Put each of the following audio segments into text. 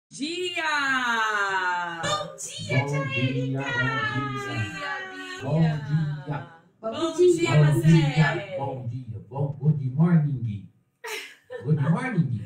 Dia! Bom dia, tia Erika! Bom dia, Bia! Bom dia, Zé! Bom dia, good morning. Good morning.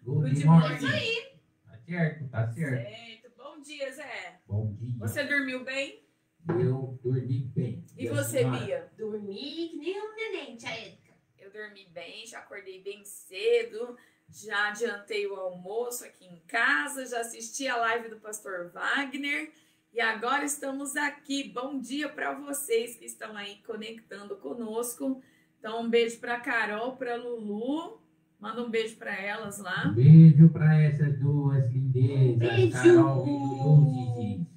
Good morning. Isso aí. Tá certo, tá certo. Certo. Bom dia, Zé. Bom dia. Você dormiu bem? Eu dormi bem. E você, senhora? Bia? Dormi que nem um neném, tia Erika. Eu dormi bem, já acordei bem cedo, já adiantei o almoço aqui em casa, já assisti a live do pastor Wagner e agora estamos aqui. Bom dia para vocês que estão aí conectando conosco. Então, um beijo para Carol, para Lulu. Manda um beijo para elas lá. Um beijo pra essas duas lindezas, Beijo. Carol e Lulu Zizi.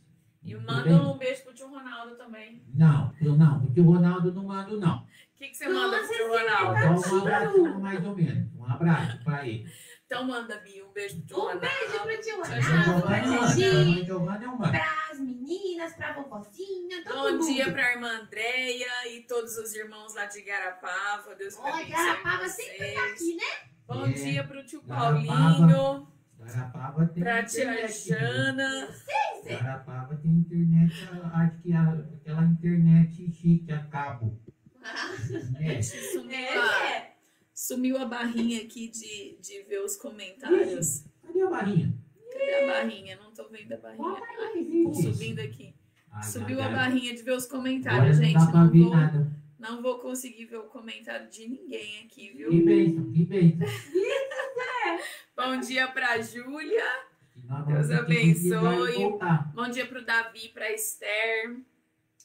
E Tudo manda bem? um beijo pro tio Ronaldo também. Não, o tio Ronaldo não mando, não. O que você manda pro tio Nossa, Ronaldo? Só um abraço, mais ou menos. Um abraço pra ele. Então manda, Bia, um beijo pro tio Um Ronaldo. beijo pro tio Tchau, Ronaldo, pra tchau. Gigi, Giovana é uma. pras meninas, pra vovozinha, todo Bom mundo. dia pra irmã Andréia e todos os irmãos lá de Garapava. Deus Ó, abençoe Garapava vocês. sempre tá aqui, né? Bom É, dia pro tio Garapava. Paulinho, Garapava tem pra tia internet, viu? Jana. Garapava tem internet, acho que aquela internet chique a cabo. É. Sumiu a barrinha aqui de ver os comentários. Cadê a barrinha? Cadê a barrinha? Não tô vendo a barrinha. Ai, tô subindo aqui. Subiu a barrinha de ver os comentários, Agora gente. não dá pra ver nada. Não vou conseguir ver o comentário de ninguém aqui, viu? Que bênção, que bênção. Bom dia pra Júlia. Que nós Deus vamos ter que desligar e abençoe. voltar. Bom dia pro Davi, pra Esther.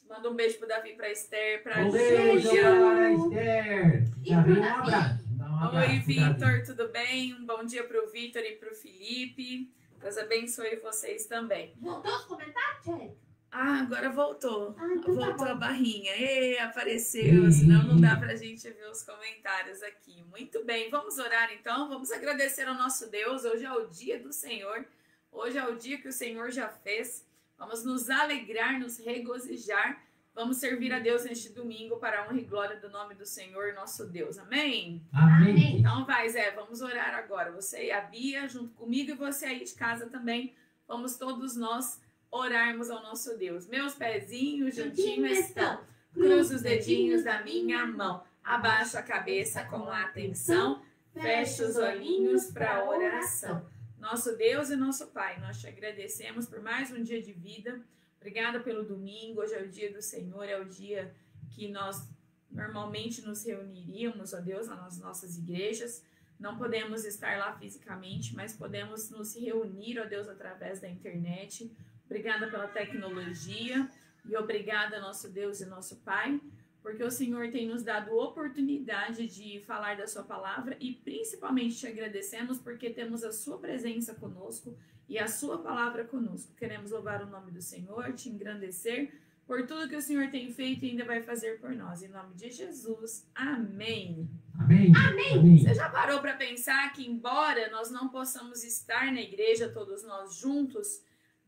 Manda um beijo pro Davi, pra Esther, pra Um beijo Júlia. para Esther. Já E pro veio um Davi. abraço. Dá um abraço Oi, pro Davi. Vitor, tudo bem? Um bom dia pro Vitor e pro Felipe. Deus abençoe vocês também. Voltou os comentários, tia Erika? Ah, agora voltou. Ah, então tá Voltou bom. a barrinha. Ê, apareceu, Ih. senão não dá pra gente ver os comentários aqui. Muito bem, vamos orar então. Vamos agradecer ao nosso Deus. Hoje é o dia do Senhor. Hoje é o dia que o Senhor já fez. Vamos nos alegrar, nos regozijar. Vamos servir a Deus neste domingo para a honra e glória do nome do Senhor, nosso Deus. Amém? Amém. Então vai, Zé, vamos orar agora. Você e a Bia, junto comigo, e você aí de casa também. Vamos todos nós orarmos ao nosso Deus. Meus pezinhos juntinhos estão. Cruzo os dedinhos da minha mão. Abaixo a cabeça com atenção. Fecho os olhinhos para a oração. Nosso Deus e nosso Pai, nós te agradecemos por mais um dia de vida. Obrigada pelo domingo. Hoje é o dia do Senhor, é o dia que nós normalmente nos reuniríamos, ó Deus, nas nossas igrejas. Não podemos estar lá fisicamente, mas podemos nos reunir, ó Deus, através da internet. Obrigada pela tecnologia e obrigada, nosso Deus e nosso Pai, porque o Senhor tem nos dado oportunidade de falar da sua palavra e principalmente te agradecemos porque temos a sua presença conosco e a sua palavra conosco. Queremos louvar o nome do Senhor, te engrandecer por tudo que o Senhor tem feito e ainda vai fazer por nós. Em nome de Jesus, amém. Amém. Amém. Você já parou para pensar que embora nós não possamos estar na igreja, todos nós juntos,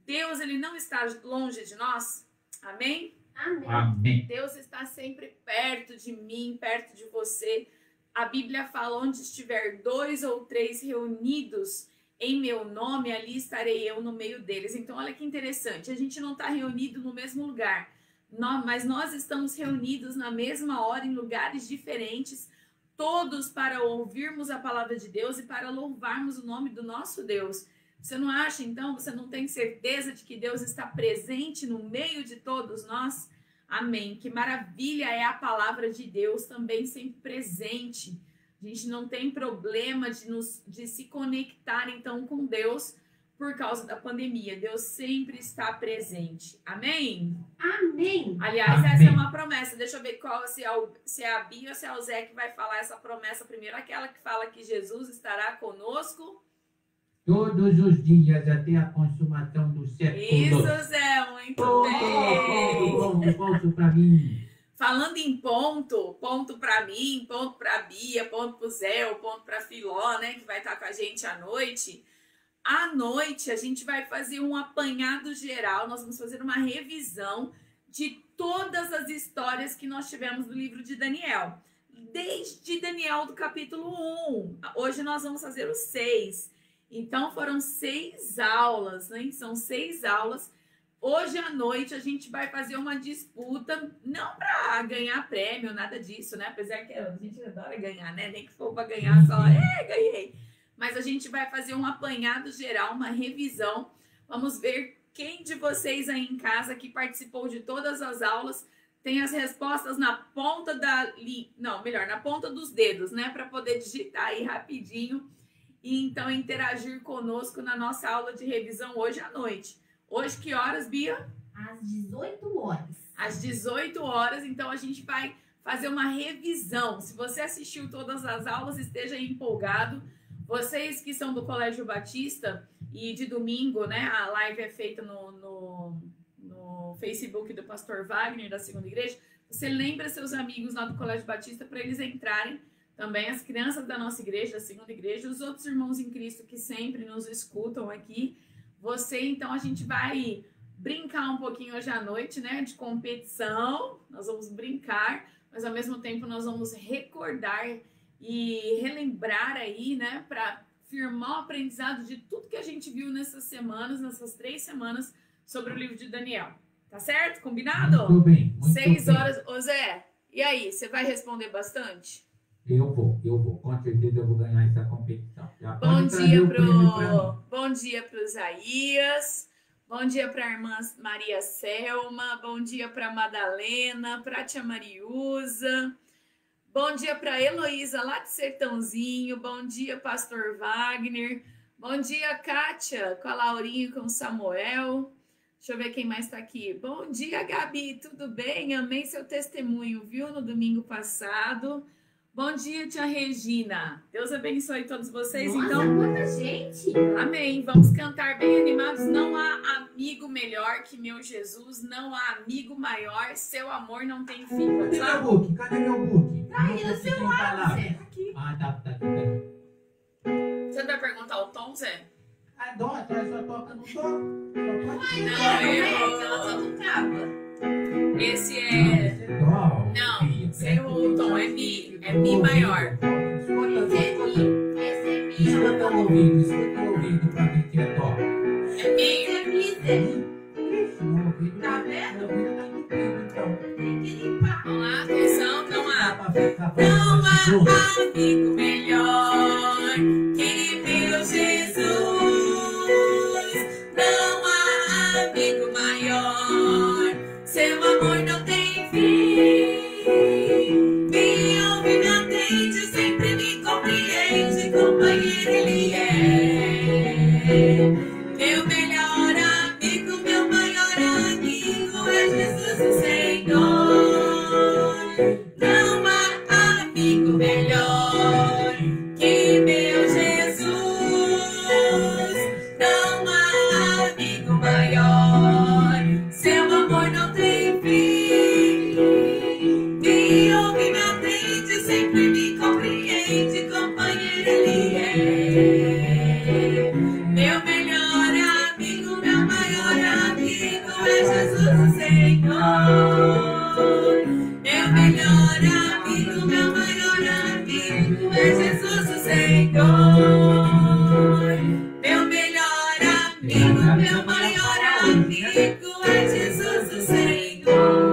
Deus ele não está longe de nós? Amém? Amém. Amém. Deus está sempre perto de mim, perto de você. A Bíblia fala, onde estiver 2 ou 3 reunidos em meu nome, ali estarei eu no meio deles. Então, olha que interessante, a gente não está reunido no mesmo lugar, mas nós estamos reunidos na mesma hora, em lugares diferentes, todos para ouvirmos a palavra de Deus e para louvarmos o nome do nosso Deus. Você não acha, então, você não tem certeza de que Deus está presente no meio de todos nós? Amém. Que maravilha é a palavra de Deus também sempre presente. A gente não tem problema de se conectar, então, com Deus por causa da pandemia. Deus sempre está presente. Amém? Amém. Aliás, Amém. essa é uma promessa. Deixa eu ver se é a Bia ou se é o Zé que vai falar essa promessa primeiro. Aquela que fala que Jesus estará conosco. Todos os dias até a consumação do século. Isso, Zé, muito bem. Ponto para mim. Falando em ponto para mim, ponto para Bia, ponto para o Zé, ponto para Filó, né, que vai estar com a gente à noite. À noite a gente vai fazer um apanhado geral, nós vamos fazer uma revisão de todas as histórias que nós tivemos do livro de Daniel. Desde Daniel do capítulo 1. Hoje nós vamos fazer o 6. Então foram 6 aulas, né? São 6 aulas. Hoje à noite a gente vai fazer uma disputa, não para ganhar prêmio, nada disso, né? Apesar que a gente adora ganhar, né? Nem que for para ganhar só, ganhei. Mas a gente vai fazer um apanhado geral, uma revisão. Vamos ver quem de vocês aí em casa que participou de todas as aulas tem as respostas na ponta na ponta dos dedos, né? Para poder digitar aí rapidinho e então interagir conosco na nossa aula de revisão hoje à noite. Hoje que horas, Bia? Às 18 horas. Às 18 horas, então a gente vai fazer uma revisão. Se você assistiu todas as aulas, esteja aí empolgado. Vocês que são do Colégio Batista e de domingo, né? A live é feita no Facebook do Pastor Wagner, da Segunda Igreja. Você lembra seus amigos lá do Colégio Batista para eles entrarem. Também as crianças da nossa igreja, da Segunda Igreja, os outros irmãos em Cristo que sempre nos escutam aqui. Então a gente vai brincar um pouquinho hoje à noite, né? De competição. Nós vamos brincar, mas ao mesmo tempo nós vamos recordar e relembrar aí, né? Para firmar o aprendizado de tudo que a gente viu nessas 3 semanas, sobre o livro de Daniel. Tá certo? Combinado? Muito bem. 6 horas. Ô Zé, e aí? Você vai responder bastante? Eu vou. Com certeza eu vou ganhar essa competição. Bom dia pro Isaías. Bom dia para a irmã Maria Selma. Bom dia para Madalena, para a tia Mariusa. Bom dia para Heloísa, lá de Sertãozinho. Bom dia, Pastor Wagner. Bom dia, Kátia, com a Laurinha e com o Samuel. Deixa eu ver quem mais está aqui. Bom dia, Gabi, tudo bem? Amei seu testemunho, viu, no domingo passado. Bom dia, tia Regina. Deus abençoe todos vocês. Nossa, então, quanta gente! Amém. Vamos cantar bem animados. Não há amigo melhor que meu Jesus. Não há amigo maior. Seu amor não tem fim. Vamos lá? Cadê meu book? Tá aí no celular, Zé. Aqui. Ah, tá. Você não vai perguntar o tom, Zé? Ah, dó, só toca no dó. Ela só não trava. Esse é... Dó. Não, sem o tom. É Mi. É Mi maior. Esse é Mi. Escuta o ouvido pra ver que é dó. É Mi. Esse é Mi, Zé. Tá vendo? Então. Tem que limpar. Vamos lá, atenção. Não há Não amigo melhor que meu Jesus. Não há amigo maior. Seu amor não tem fim. Me ouve, me atende, sempre me compreende. Companheiro ele é. Meu melhor amigo, meu maior amigo é Jesus o Senhor. Não há amigo melhor que meu Jesus. Não há amigo maior. Seu amor não tem fim. Me ouve, me atende, sempre me compreende. Companheiro ele é. Meu melhor amigo, meu maior amigo é Jesus o Senhor. Meu melhor amigo, meu maior amigo é Jesus o Senhor. Meu melhor amigo, meu maior amigo é Jesus o Senhor.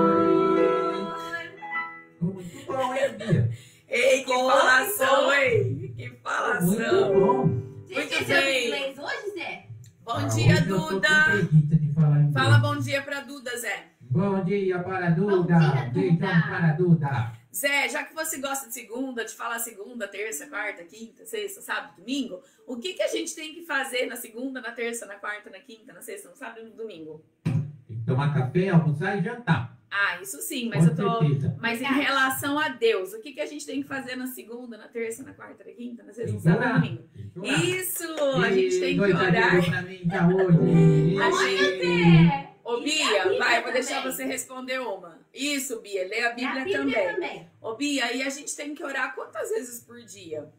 Muito bom, hein, Bia? Ei, que falação, hein? Que Muito falação. bom. Você Muito esqueceu bem. o inglês hoje, Zé? Bom dia, Hoje eu tô com Duda. preguiça de falar inglês. Fala bom dia pra Duda, Zé. Bom dia para a Bom Duda. dia, Duda. Beijão para a Duda. Zé, já que você gosta de segunda, de falar segunda, terça, quarta, quinta, sexta, sábado, domingo, o que a gente tem que fazer na segunda, na terça, na quarta, na quinta, na sexta, no sábado e no domingo? Tem que tomar café, almoçar e jantar. Ah, isso sim, Com mas eu tô... certeza. Mas em relação a Deus, o que a gente tem que fazer na segunda, na terça, na quarta, na quinta, na sexta, Tem no que sábado e no orar. domingo? Tem que orar. Isso! A gente tem que 2 a 0 orar. pra mim tá hoje. A Olha, gente- Zé. Ô, E Bia, a Bíblia vai, vou deixar também. você responder uma. Isso, Bia, lê a E a Bíblia Bíblia também. também. Ô, Bia, e a gente tem que orar quantas vezes por dia?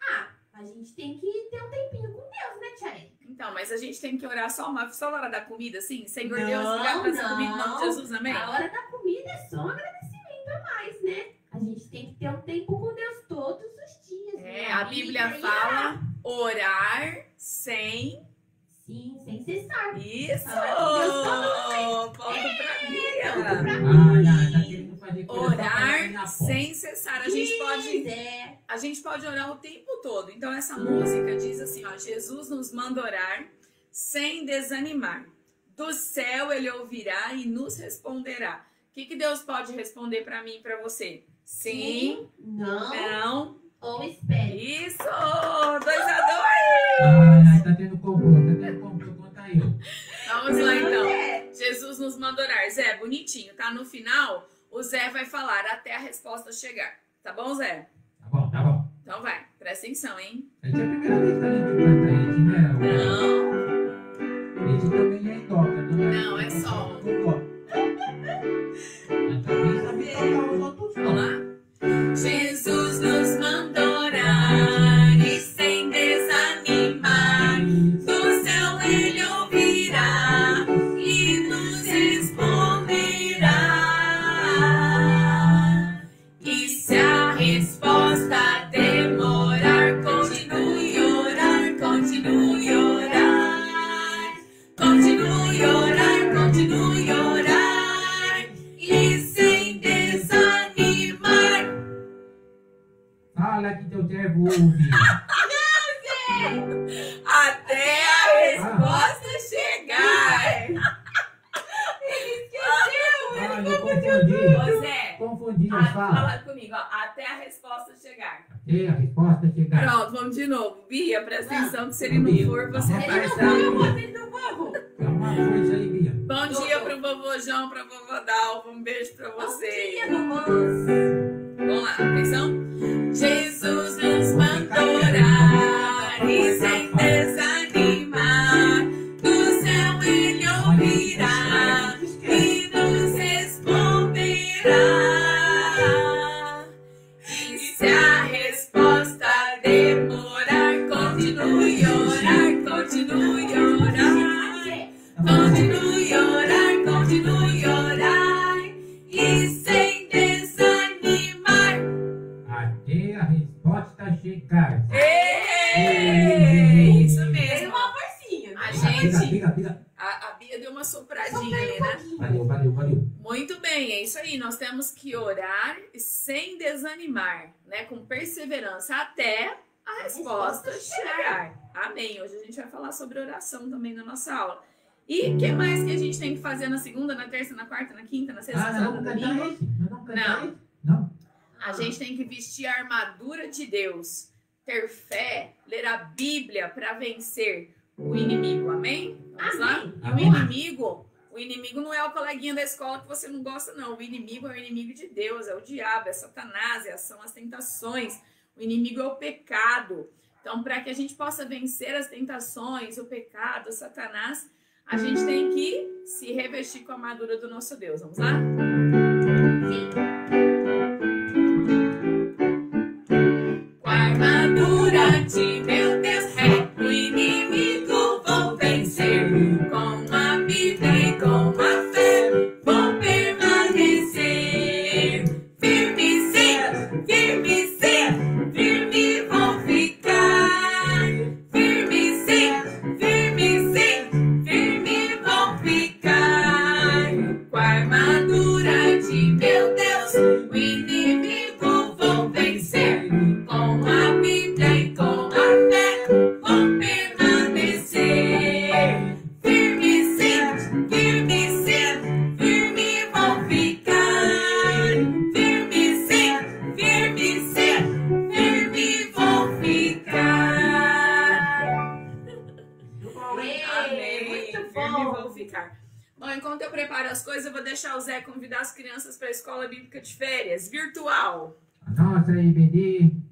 Ah, a gente tem que ter um tempinho com Deus, né, Tia Erika? Então, mas a gente tem que orar só na hora da comida, assim? Senhor Não, Deus, obrigado por essa não. comida em nome de Jesus, amém? A hora da comida é só um agradecimento a mais, né? A gente tem que ter um tempo com Deus todos os dias. né? A Bíblia fala orar sem... Sim, sem cessar. Isso! Fala Ponto pra Bia. Tá querendo fazer coisa só pra Orar ganhar ponto. sem cessar. A gente pode orar o tempo todo. Então essa música diz assim, ó, Jesus nos manda orar sem desanimar. Do céu ele ouvirá e nos responderá. O que Deus pode responder para mim e para você? Sim, não ou espere. Isso! 2-2! Tá tendo confronto, conta eu. Vamos lá então. Jesus nos manda orar. Zé, bonitinho, tá? No final, o Zé vai falar até a resposta chegar. Tá bom, Zé? Tá bom. Então vai, presta atenção, hein? Essa é a primeira vez que a gente canta esse, né? Não, Esse também é toca, não é? não, é só. Mas também sabe tocar os outros Vamos não. lá? Jesus nos manda orar e sem desanimar. Do céu ele ouvirá e nos responderá. E se a resposta demorar, continue a orar, continue a orar. Continue a orar, continue a orar. E sem desanimar. Fala que teu servo ouve. Até a resposta chegar. Eu confundi. Ô Zé, Confundi, fala. fala comigo, ó. Até a resposta chegar. Até a resposta chegar. Pronto, vamos de novo. Bia, presta atenção que se ele Bia, não for, você tá faz, bom. tá? Dá uma força aí, Bia. Bom dia pro vovô João, pra vovó Dalva. Um beijo pra Bom vocês. dia, vovôs. Vamos lá, atenção. Jesus nos manda orar e sem desanimar. Do céu ele ouvirá e nos responderá. E se a resposta demorar, continue a orar, continue a orar. Continue a orar, continue a orar. E sem desanimar. Até a resposta chegar. Ei, isso Tem mesmo. uma forcinha. A gente, Fica. a Bia deu uma sopradinha ali, né? Valeu. Muito bem, é isso aí. Nós temos que orar sem desanimar, né? Com perseverança até a resposta chegar. Amém. Hoje a gente vai falar sobre oração também na nossa aula. E o que mais que a gente tem que fazer na segunda, na terça, na quarta, na quinta, na sexta, Nós sábado, vamos cantar domingo? esse? Nós vamos cantar Não. esse? Não. A gente tem que vestir a armadura de Deus, ter fé, ler a Bíblia para vencer o inimigo. Amém? Vamos lá? Amém. E o inimigo não é o coleguinha da escola que você não gosta, não. O inimigo é o inimigo de Deus, é o diabo, é Satanás, são as tentações. O inimigo é o pecado. Então, para que a gente possa vencer as tentações, o pecado, Satanás, a gente tem que se revestir com a armadura do nosso Deus. Vamos lá? Com a armadura de meu Deus, o inimigo vou vencer. Com a Bíblia e com a fé, vou permanecer. Firme sim, firme vou ficar. Firme sim, firme vou ficar. Com a armadura de meu Deus, o inimigo vou vencer. Com a Bíblia e com a fé, vou permanecer. Firme sim, firme vou ficar. Firme sim, firme vou ficar. Amém. Muito Firme bom. vou ficar. Bom, enquanto eu preparo as coisas, eu vou deixar o Zé convidar as crianças para a escola bíblica de férias, virtual. A nossa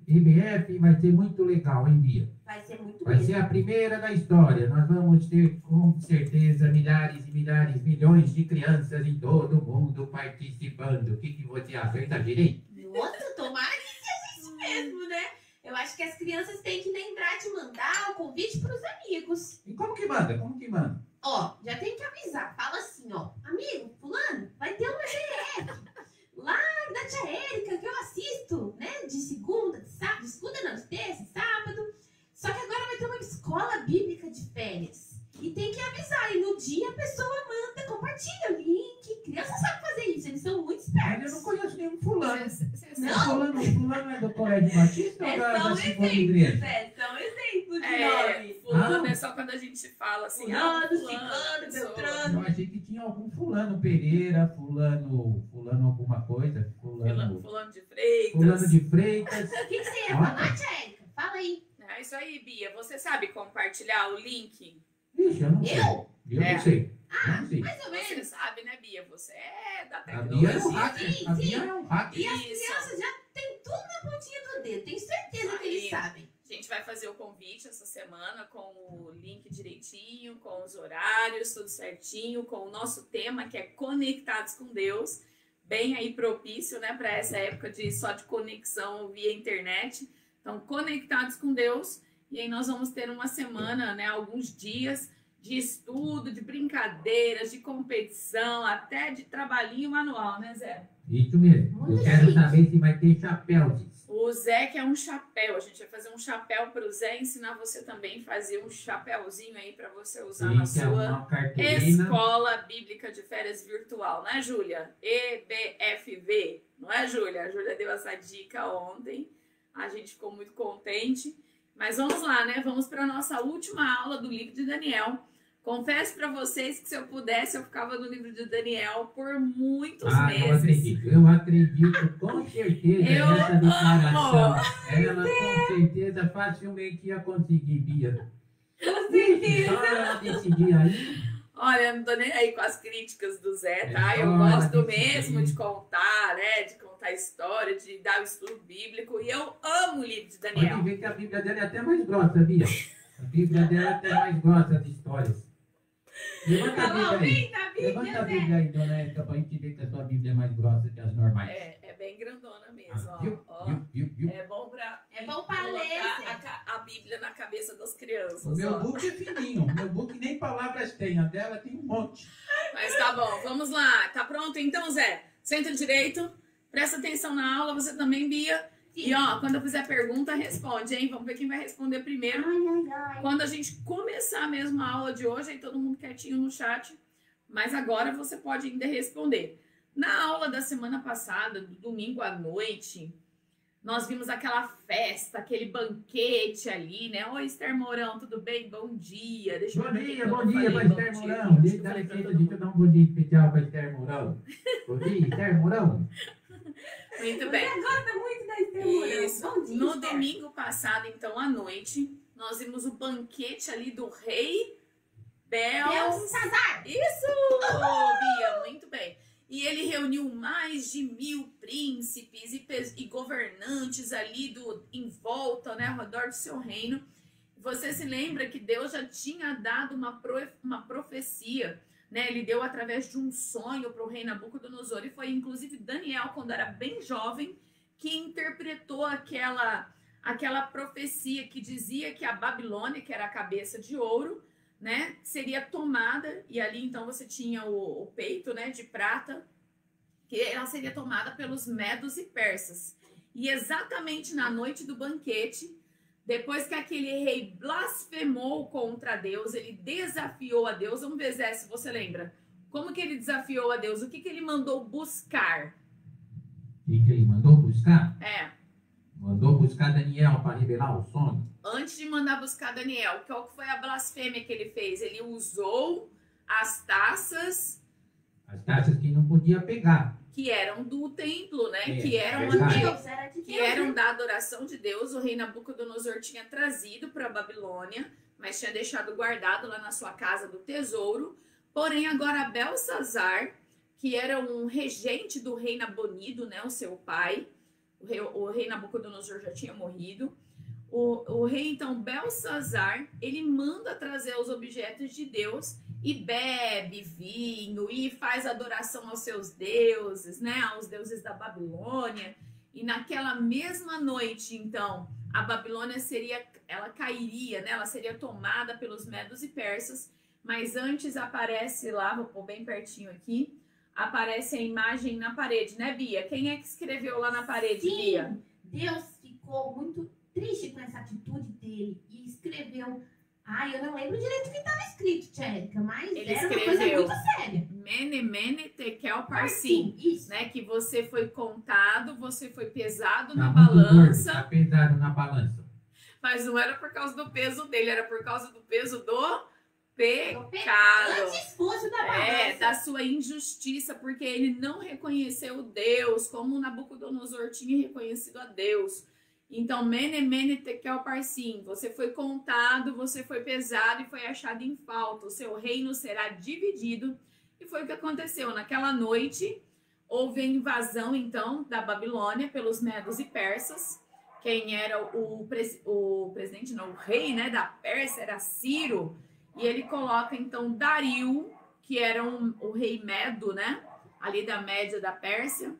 IBF vai ser muito legal, hein, Bia? Vai ser muito Vai mesmo. ser a primeira da história. Nós vamos ter, com certeza, milhares e milhares, milhões de crianças em todo o mundo participando. O que você acha? Eu exagerei? Nossa, tomara que seja isso mesmo, né? Eu acho que as crianças têm que lembrar de mandar o convite para os amigos. E como que manda? Como que manda? Ó, já tem que avisar. Fala assim, ó. Amigo, fulano, vai ter uma GF lá da tia Érica que eu assisto, né? De segunda, de sábado, de segunda não, de terça, sábado. Só que agora vai ter uma escola bíblica dia a pessoa manda, compartilha o link. Criança sabe fazer isso, eles são muito Mas espertos. eu não conheço nenhum fulano. Não. Fulano é do Colégio Batista ou da segunda igreja? São exemplos de É, nome. fulano é só quando a gente fala assim, Fulano, fulano, ciclano, pessoa. beltrano. Eu achei que tinha algum fulano Pereira, fulano alguma coisa, Fulano de Freitas. fulano de Freitas. O que você ia Olha. falar, tia Érica? Fala aí. É isso aí, Bia. Você sabe compartilhar o link? Vixe, eu não sei. Eu? Eu É. não sei. Eu não sei. Mais ou Você menos. sabe, né, Bia? Você é da A Bia é um tecnologia. hacker. Sim, A sim. Bia é um hacker. E as Isso. crianças já têm tudo na pontinha do dedo. Tenho certeza que eles Aí. sabem. A gente vai fazer o convite essa semana com o link direitinho, com os horários, tudo certinho, com o nosso tema que é Conectados com Deus, bem aí propício, né, para essa época só de conexão via internet. Então, Conectados com Deus, e aí nós vamos ter uma semana, né, alguns dias de estudo, de brincadeiras, de competição, até de trabalhinho manual, né, Zé? Isso mesmo. Muito Eu quero chique. saber se vai ter chapéus. O Zé quer um chapéu. A gente vai fazer um chapéu para o Zé ensinar você também a fazer um chapéuzinho aí para você usar na Tem que sua uma cartolina. Escola Bíblica de Férias Virtual, né, Júlia? EBFV, não é, Júlia? A Júlia deu essa dica ontem. A gente ficou muito contente. Mas vamos lá, né? Vamos para a nossa última aula do livro de Daniel. Confesso para vocês que se eu pudesse, eu ficava no livro de Daniel por muitos meses. Eu acredito com certeza Eu nessa declaração. amo. Ela com certeza facilmente ia conseguir, Bia. Com certeza. Só ela decidir aí. Olha, eu não tô nem aí com as críticas do Zé, tá? É, Eu olha, gosto isso mesmo aí. de contar, né? De contar história, de dar o estudo bíblico. E eu amo o livro de Pode Daniel. ver que a Bíblia dela é até mais grossa, Bia. A Bíblia dela é até mais grossa de histórias. Levanta a Tá Bíblia bom, aí. vem, tá Levanta a Bíblia, Zé. Bíblia aí, dona Érica, pra gente ver que a sua Bíblia é mais grossa que as normais. É bem grandona mesmo, Ah, ó. viu? Ó. Viu? É bom pra É bom pra ler, colocar Zé. a Bíblia na cabeça das crianças, O meu ó. book é fininho. O meu book nem palavras tem. A dela tem um monte. Mas tá bom, vamos lá. Tá pronto então, Zé? Senta direito, presta atenção na aula, você também, Bia. E ó, quando eu fizer pergunta, responde, hein? Vamos ver quem vai responder primeiro. Ai. Quando a gente começar mesmo a aula de hoje, aí todo mundo quietinho no chat, mas agora você pode ainda responder. Na aula da semana passada, do domingo à noite, nós vimos aquela festa, aquele banquete ali, né? Oi, Esther Mourão, tudo bem? Bom dia. Deixa eu Bom ver dia o que eu pra falei. Esther Bom dia, Mourão. gente. Deixa Eu falei pra todo eu mundo. dar um bom dia especial pra Esther Mourão. Bom dia, Esther Mourão. Muito bem. Você gosta muito da Esther Mourão. Isso. Bom dia, No Esther. domingo passado, então, à noite, nós vimos o banquete ali do rei Belsazar. Isso, Bia, muito bem. E ele reuniu mais de 1000 príncipes e governantes ali em volta, né, ao redor do seu reino. Você se lembra que Deus já tinha dado uma profecia, né? Ele deu através de um sonho para o rei Nabucodonosor, e foi inclusive Daniel, quando era bem jovem, que interpretou aquela profecia que dizia que a Babilônia, que era a cabeça de ouro, né, seria tomada, e ali então você tinha o peito, né, de prata, que ela seria tomada pelos medos e persas. E exatamente na noite do banquete, depois que aquele rei blasfemou contra Deus, ele desafiou a Deus. Vamos ver, Zé, se você lembra. Como que ele desafiou a Deus? O que ele mandou buscar? O que ele mandou buscar? Mandou buscar Daniel para revelar o sonho. Antes de mandar buscar Daniel, qual foi a blasfêmia que ele fez? Ele usou as taças As taças que não podia pegar. que eram do templo, né? É, que eram verdade. Deus, era de que Deus, eram né? da adoração de Deus. O rei Nabucodonosor tinha trazido para a Babilônia, mas tinha deixado guardado lá na sua casa do tesouro. Porém, agora Belsazar, que era um regente do rei Nabonido, né, o seu pai, o rei Nabucodonosor já tinha morrido. O rei, então, Belsazar, ele manda trazer os objetos de Deus e bebe vinho e faz adoração aos seus deuses, né, aos deuses da Babilônia. E naquela mesma noite, então, a Babilônia ela cairia, né, ela seria tomada pelos medos e persas. Mas antes aparece lá, vou pôr bem pertinho aqui, aparece a imagem na parede, né, Bia? Quem é que escreveu lá na parede, Sim. Bia? Deus ficou muito triste com essa atitude dele e escreveu: Ai, eu não lembro direito o que estava escrito, Tia Érica, mas Ele era uma coisa escreveu. muito séria. Mene, mene, tekel, parsim. Isso. Né? Que você foi contado, você foi pesado Tá na muito gordo, balança. tá pesado na balança. Mas não era por causa do peso dele, era por causa do peso do pecado. Antes fosse da balança. Da sua injustiça, porque ele não reconheceu Deus, como Nabucodonosor tinha reconhecido a Deus. Então, mene, mene, tekel, parsim. Você foi contado, você foi pesado e foi achado em falta. O seu reino será dividido. E foi o que aconteceu. Naquela noite, houve a invasão, então, da Babilônia pelos medos e persas. Quem era o presidente, não, o rei, né, da Pérsia era Ciro. E ele coloca, então, Dario, que era o rei medo, né, ali da Média da Pérsia,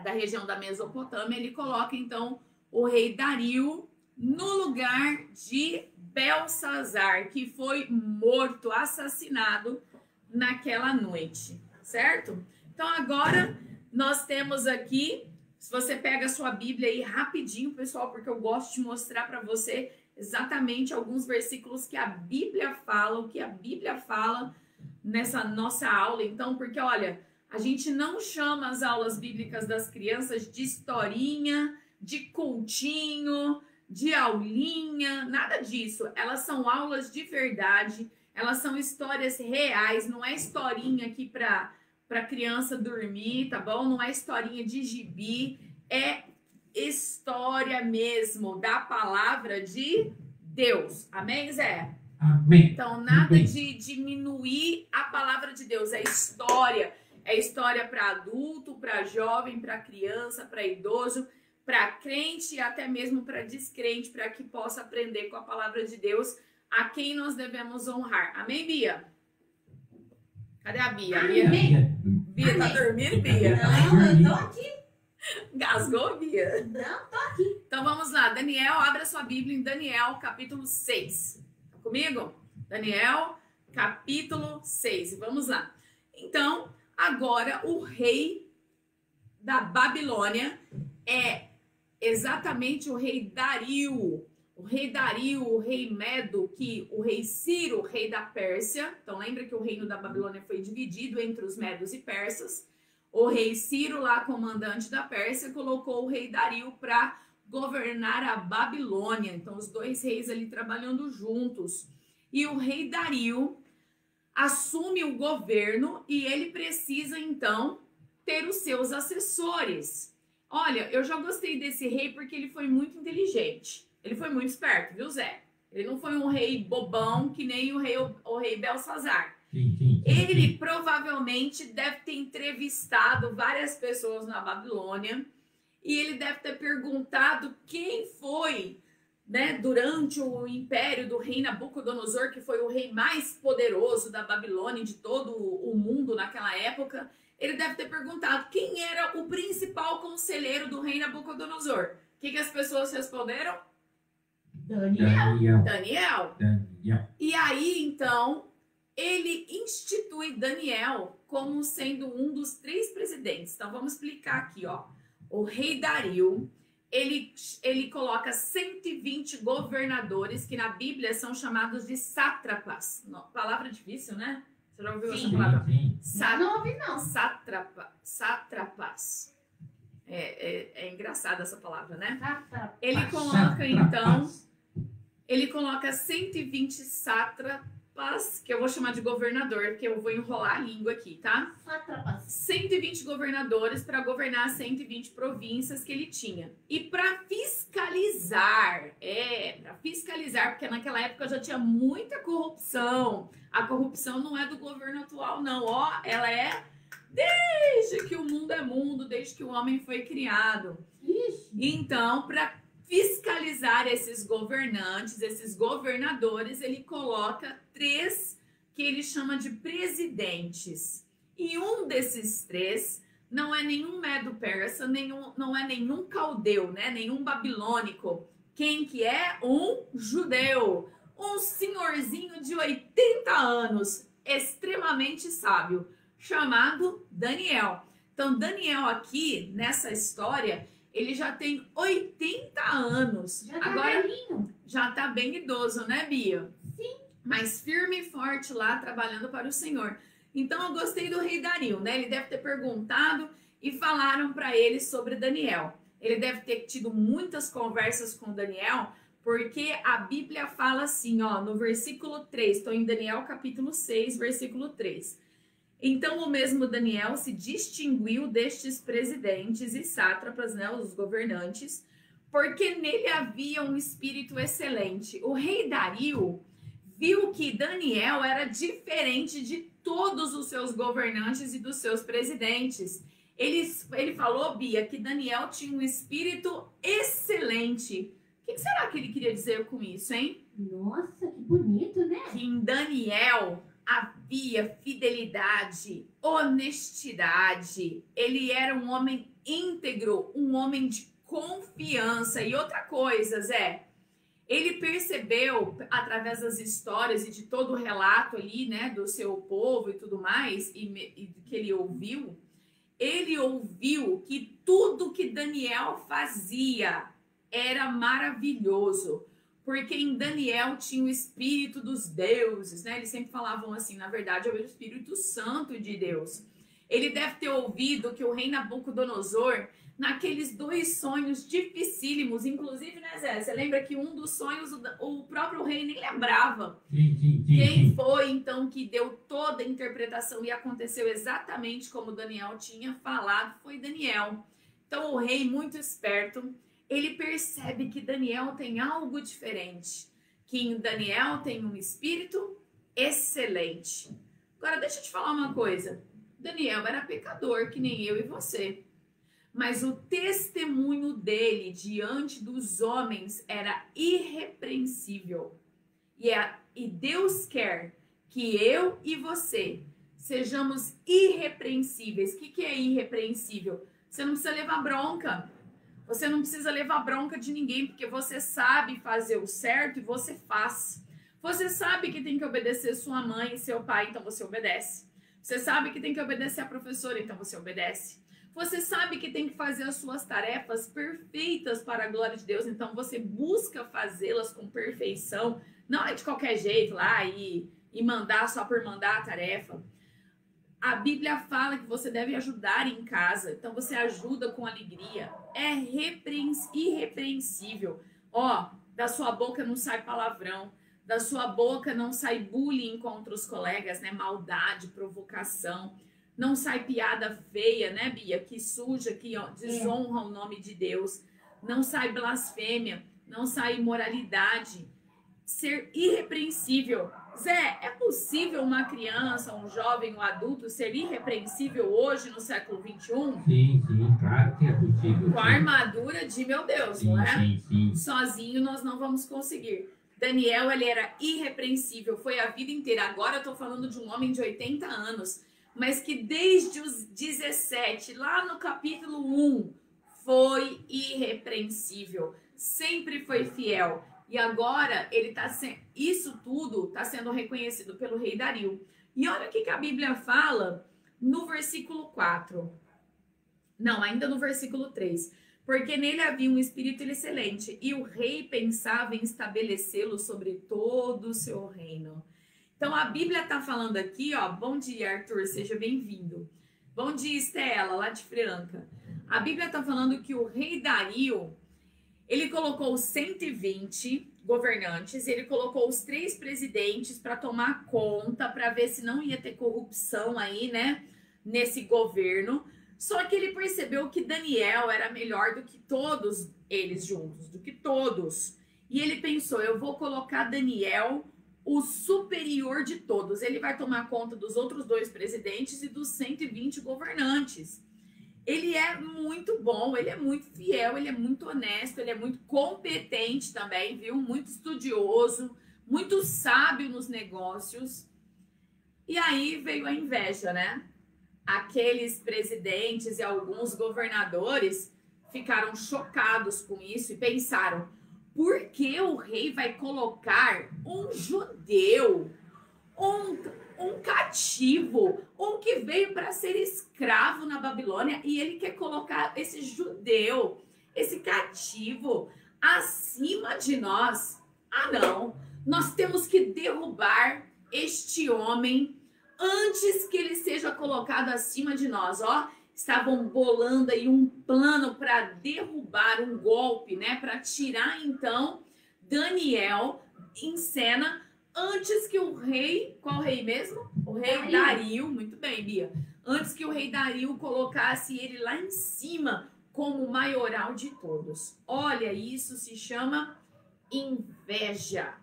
da região da Mesopotâmia. Ele coloca, então, o rei Dario no lugar de Belsazar, que foi morto, assassinado naquela noite, certo? Então, agora, nós temos aqui, se você pega a sua Bíblia aí rapidinho, pessoal, porque eu gosto de mostrar para você exatamente alguns versículos que a Bíblia fala, o que a Bíblia fala nessa nossa aula. Então, porque, olha, a gente não chama as aulas bíblicas das crianças de historinha, de cultinho, de aulinha, nada disso. Elas são aulas de verdade, elas são histórias reais, não é historinha aqui para criança dormir, tá bom? Não é historinha de gibi, é história mesmo da palavra de Deus. Amém, Zé? Amém. Então, nada de diminuir a palavra de Deus, é história. É história para adulto, para jovem, para criança, para idoso, para crente e até mesmo para descrente, para que possa aprender com a palavra de Deus a quem nós devemos honrar. Amém, Bia? Cadê a Bia? Bia tá dormindo, Bia? Não, eu tô aqui. Gasgou, Bia? Não, tô aqui. Então vamos lá. Daniel, abra sua Bíblia em Daniel, capítulo 6. Tá comigo? Daniel, capítulo 6. Vamos lá. Então, agora o rei da Babilônia é exatamente o rei Dario. O rei Dario, o rei Medo, que o rei Ciro, o rei da Pérsia. Então lembra que o reino da Babilônia foi dividido entre os medos e persas. O rei Ciro, lá comandante da Pérsia, colocou o rei Dario para governar a Babilônia. Então os dois reis ali trabalhando juntos. E o rei Dario assume o governo e ele precisa então ter os seus assessores. Olha, eu já gostei desse rei porque ele foi muito inteligente. Ele foi muito esperto, viu, Zé? Ele não foi um rei bobão que nem o rei Belsazar. Sim. Ele provavelmente deve ter entrevistado várias pessoas na Babilônia e ele deve ter perguntado quem foi, né, durante o império do rei Nabucodonosor, que foi o rei mais poderoso da Babilônia, de todo o mundo naquela época. Ele deve ter perguntado quem era o principal conselheiro do rei Nabucodonosor. O que as pessoas responderam? Daniel. E aí, então, ele institui Daniel como sendo um dos 3 presidentes. Então, vamos explicar aqui, ó. O rei Dario, ele coloca 120 governadores, que na Bíblia são chamados de sátrapas. Palavra difícil, né? Você já ouviu essa palavra? Não ouvi, não. Sátrapas. É engraçada essa palavra, né? Sátrapas. Ele coloca, então, ele coloca 120 sátrapas, que eu vou chamar de governador, porque eu vou enrolar a língua aqui, tá? Sátrapas. 120 governadores para governar 120 províncias que ele tinha. E para fiscalizar, porque naquela época já tinha muita corrupção. A corrupção não é do governo atual, não. Ó, ela é desde que o mundo é mundo, desde que o homem foi criado. Ixi. Então, para fiscalizar esses governantes, esses governadores, ele coloca 3 que ele chama de presidentes. E um desses 3 não é nenhum medo-persa, não é nenhum caldeu, né? Nenhum babilônico. Quem que é? Um judeu. Um senhorzinho de 80 anos, extremamente sábio, chamado Daniel. Então, Daniel aqui, nessa história, ele já tem 80 anos. Já tá agora velhinho. já tá bem idoso, né, Bia? mas firme e forte lá, trabalhando para o Senhor. Então, eu gostei do rei Dario, né? Ele deve ter perguntado e falaram para ele sobre Daniel. Ele deve ter tido muitas conversas com Daniel, porque a Bíblia fala assim, ó, no versículo 3, estou em Daniel capítulo 6, versículo 3. Então, o mesmo Daniel se distinguiu destes presidentes e sátrapas, né, os governantes, porque nele havia um espírito excelente. O rei Dario viu que Daniel era diferente de todos os seus governantes e dos seus presidentes. Ele falou, Bia, que Daniel tinha um espírito excelente. O que será que ele queria dizer com isso, hein? Nossa, que bonito, né? Que em Daniel havia fidelidade, honestidade. Ele era um homem íntegro, um homem de confiança. E outra coisa, Zé, ele percebeu, através das histórias e de todo o relato ali, né, do seu povo e tudo mais, e que ele ouviu que tudo que Daniel fazia era maravilhoso, porque em Daniel tinha o Espírito dos deuses, né? Eles sempre falavam assim, na verdade, é o Espírito Santo de Deus. Ele deve ter ouvido que o rei Nabucodonosor, naqueles 2 sonhos dificílimos, inclusive, né, Zé? Você lembra que um dos sonhos o próprio rei nem lembrava. Quem foi, então, que deu toda a interpretação e aconteceu exatamente como Daniel tinha falado, foi Daniel. Então, o rei, muito esperto, ele percebe que Daniel tem algo diferente, que em Daniel tem um espírito excelente. Agora, deixa eu te falar uma coisa. Daniel era pecador, que nem eu e você. Mas o testemunho dele diante dos homens era irrepreensível. E Deus quer que eu e você sejamos irrepreensíveis. O que é irrepreensível? Você não precisa levar bronca. Você não precisa levar bronca de ninguém, porque você sabe fazer o certo e você faz. Você sabe que tem que obedecer sua mãe e seu pai, então você obedece. Você sabe que tem que obedecer a professora, então você obedece. Você sabe que tem que fazer as suas tarefas perfeitas para a glória de Deus, então você busca fazê-las com perfeição. Não é de qualquer jeito lá e mandar só por mandar a tarefa. A Bíblia fala que você deve ajudar em casa, então você ajuda com alegria. É irrepreensível. Ó, da sua boca não sai palavrão, da sua boca não sai bullying contra os colegas, né? Maldade, provocação. Não sai piada feia, né, Bia? Que suja, que desonra o nome de Deus. Não sai blasfêmia, não sai imoralidade. Ser irrepreensível. Zé, é possível uma criança, um jovem, um adulto ser irrepreensível hoje no século XXI? Sim, claro que é possível. Com a armadura de meu Deus, sim, não é? Sim. Sozinho nós não vamos conseguir. Daniel, ele era irrepreensível, foi a vida inteira. Agora eu tô falando de um homem de 80 anos, mas que desde os 17, lá no capítulo 1, foi irrepreensível. Sempre foi fiel. E agora ele isso tudo está sendo reconhecido pelo rei Dario. E olha o que a Bíblia fala no versículo 4. Não, ainda no versículo 3. Porque nele havia um espírito excelente, e o rei pensava em estabelecê-lo sobre todo o seu reino. Então a Bíblia está falando aqui, ó. Bom dia, Arthur, seja bem-vindo. Bom dia, Estela, lá de Franca. A Bíblia está falando que o rei Dario, ele colocou 120 governantes, ele colocou os 3 presidentes para tomar conta, para ver se não ia ter corrupção aí, né, nesse governo. Só que ele percebeu que Daniel era melhor do que todos eles juntos, do que todos. E ele pensou, eu vou colocar Daniel, o superior de todos. Ele vai tomar conta dos outros 2 presidentes e dos 120 governantes. Ele é muito bom, ele é muito fiel, ele é muito honesto, ele é muito competente também, viu? Muito estudioso, muito sábio nos negócios. E aí veio a inveja, né? Aqueles presidentes e alguns governadores ficaram chocados com isso e pensaram, por que o rei vai colocar um judeu, um cativo, um que veio para ser escravo na Babilônia, e ele quer colocar esse judeu, esse cativo, acima de nós? Ah, não, Nós temos que derrubar este homem antes que ele seja colocado acima de nós. Ó, estavam bolando aí um plano para derrubar, um golpe, né? Para tirar então Daniel em cena antes que o rei, qual rei mesmo? O rei Dario, muito bem, Bia. Antes que o rei Dario colocasse ele lá em cima como o maioral de todos. Olha, isso se chama inveja,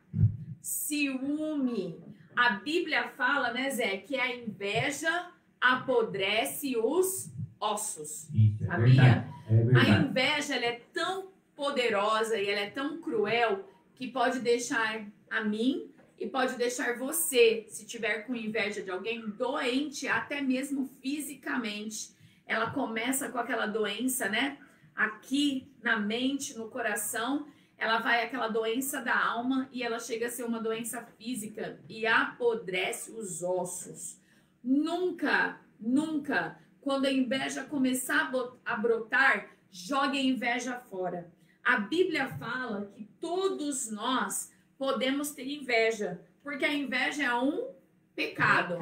ciúme. A Bíblia fala, né, Zé, que a inveja apodrece os ossos. Isso, é Sabia? verdade. É A verdade. inveja, ela é tão poderosa e ela é tão cruel que pode deixar a mim e pode deixar você, se tiver com inveja de alguém, doente, até mesmo fisicamente. Ela começa com aquela doença, né? Aqui na mente, no coração, ela vai aquela doença da alma e ela chega a ser uma doença física e apodrece os ossos. Nunca, nunca, quando a inveja começar a brotar, jogue a inveja fora. A Bíblia fala que todos nós podemos ter inveja, porque a inveja é um pecado.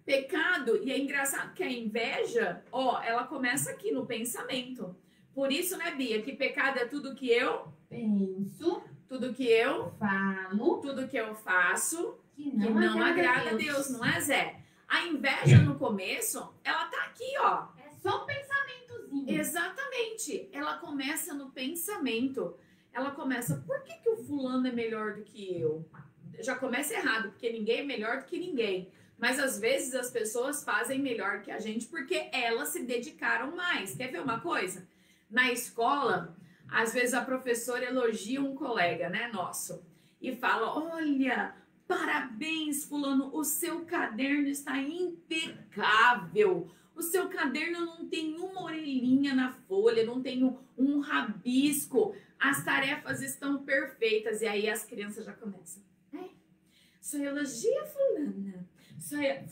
Pecado, e é engraçado que a inveja, ó, ela começa aqui no pensamento. Por isso, né, Bia, que pecado é tudo que eu Penso, tudo que eu falo, tudo que eu faço que que não agrada a Deus, não é, Zé? A inveja no começo, ela tá aqui, ó. É só um pensamentozinho. Exatamente. Ela começa no pensamento. Ela começa, por que o fulano é melhor do que eu? Já começa errado, porque ninguém é melhor do que ninguém. Mas às vezes as pessoas fazem melhor que a gente porque elas se dedicaram mais. Quer ver uma coisa? Na escola, às vezes a professora elogia um colega, né, nosso, e fala, olha, parabéns, fulano, o seu caderno está impecável. O seu caderno não tem uma orelhinha na folha, não tem um rabisco. As tarefas estão perfeitas. E aí as crianças já começam. Só elogia fulana.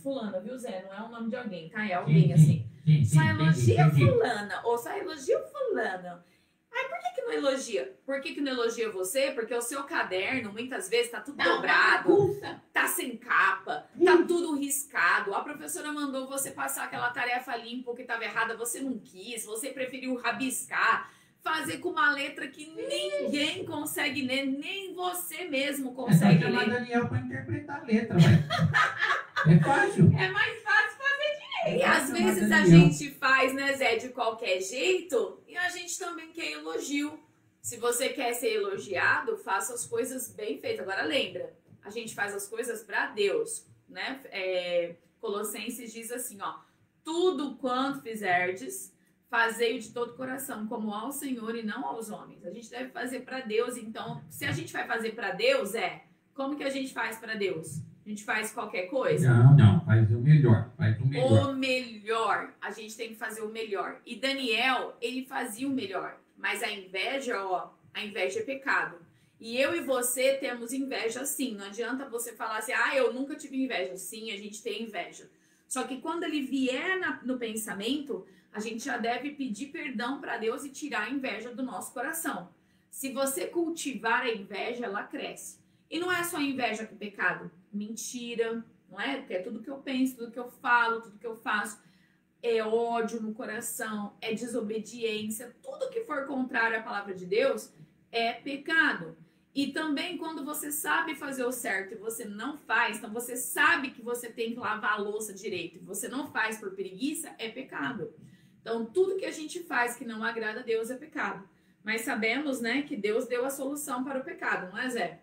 Fulana, viu, Zé? Não é o nome de alguém, tá? É alguém assim. Só elogia fulana. Ou só elogia fulano. Aí por que não elogia? Por que não elogia você? Porque o seu caderno, muitas vezes, tá tudo dobrado. Tá sem capa. Tá tudo riscado. A professora mandou você passar aquela tarefa limpa que estava errada. Você não quis. Você preferiu rabiscar. Fazer com uma letra que ninguém consegue ler. Nem você mesmo consegue ler. É só chamar ler. Daniel para interpretar a letra, velho. É fácil. É mais fácil fazer direito. E às vezes a gente faz, né, Zé, de qualquer jeito, e a gente também quer elogio. Se você quer ser elogiado, faça as coisas bem feitas. Agora lembra, a gente faz as coisas para Deus, né? Colossenses diz assim, ó, tudo quanto fizerdes, fazei-o de todo coração, como ao Senhor e não aos homens. A gente deve fazer para Deus, então, se a gente vai fazer para Deus, como que a gente faz para Deus? A gente faz qualquer coisa? Não, faz o melhor, faz o melhor. O melhor, a gente tem que fazer o melhor. E Daniel, ele fazia o melhor, mas a inveja, ó, a inveja é pecado. E eu e você temos inveja sim, não adianta você falar assim, eu nunca tive inveja. Sim, a gente tem inveja. Só que quando ele vier no pensamento, a gente já deve pedir perdão para Deus e tirar a inveja do nosso coração. Se você cultivar a inveja, ela cresce. E não é só inveja que é pecado. Mentira, não é? Porque é tudo que eu penso, tudo que eu falo, tudo que eu faço. É ódio no coração, é desobediência. Tudo que for contrário à palavra de Deus é pecado. E também quando você sabe fazer o certo e você não faz, então você sabe que você tem que lavar a louça direito e você não faz por preguiça, é pecado. Então tudo que a gente faz que não agrada a Deus é pecado. Mas sabemos, né, que Deus deu a solução para o pecado, não é, Zé?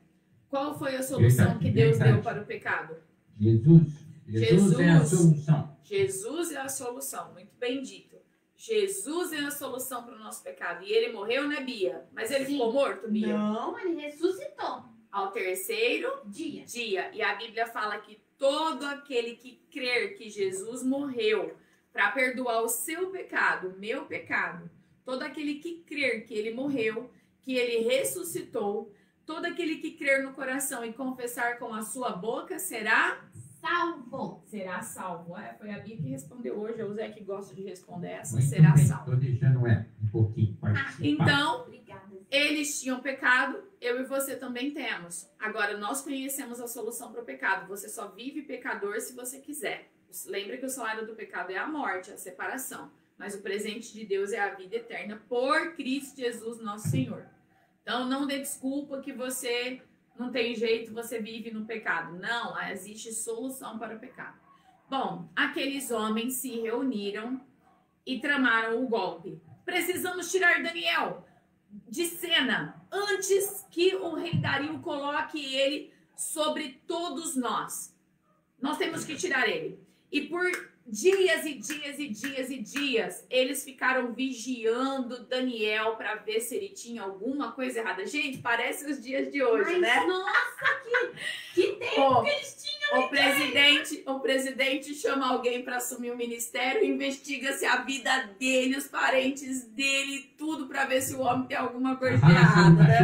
Qual foi a solução que Deus deu para o pecado? Jesus é a solução. Jesus é a solução, muito bem dito. Jesus é a solução para o nosso pecado. E ele morreu, né, Bia? Mas ele ficou morto, Bia? Não, ele ressuscitou. Ao terceiro dia. E a Bíblia fala que todo aquele que crer que Jesus morreu para perdoar o seu pecado, o meu pecado, todo aquele que crer que ele morreu, que ele ressuscitou, todo aquele que crer no coração e confessar com a sua boca será salvo. Será salvo. Foi a Bia que respondeu hoje. É o Zé que gosta de responder essa. Muito será bem. salvo. Estou deixando um pouquinho participar. Então, Obrigada. Eles tinham pecado, eu e você também temos. Agora, nós conhecemos a solução para o pecado. Você só vive pecador se você quiser. Lembra que o salário do pecado é a morte, a separação. Mas o presente de Deus é a vida eterna por Cristo Jesus, nosso Senhor. Então, não dê desculpa que você não tem jeito, você vive no pecado. Não, existe solução para o pecado. Bom, aqueles homens se reuniram e tramaram o golpe. Precisamos tirar Daniel de cena antes que o rei Dario coloque ele sobre todos nós. Nós temos que tirar ele. E por dias e dias e dias e dias, eles ficaram vigiando Daniel para ver se ele tinha alguma coisa errada. Gente, parece os dias de hoje, Mas, né? nossa, que tempo que eles tinham. O presidente chama alguém para assumir o ministério, investiga se a vida dele, os parentes dele, tudo para ver se o homem tem alguma coisa de errado, né?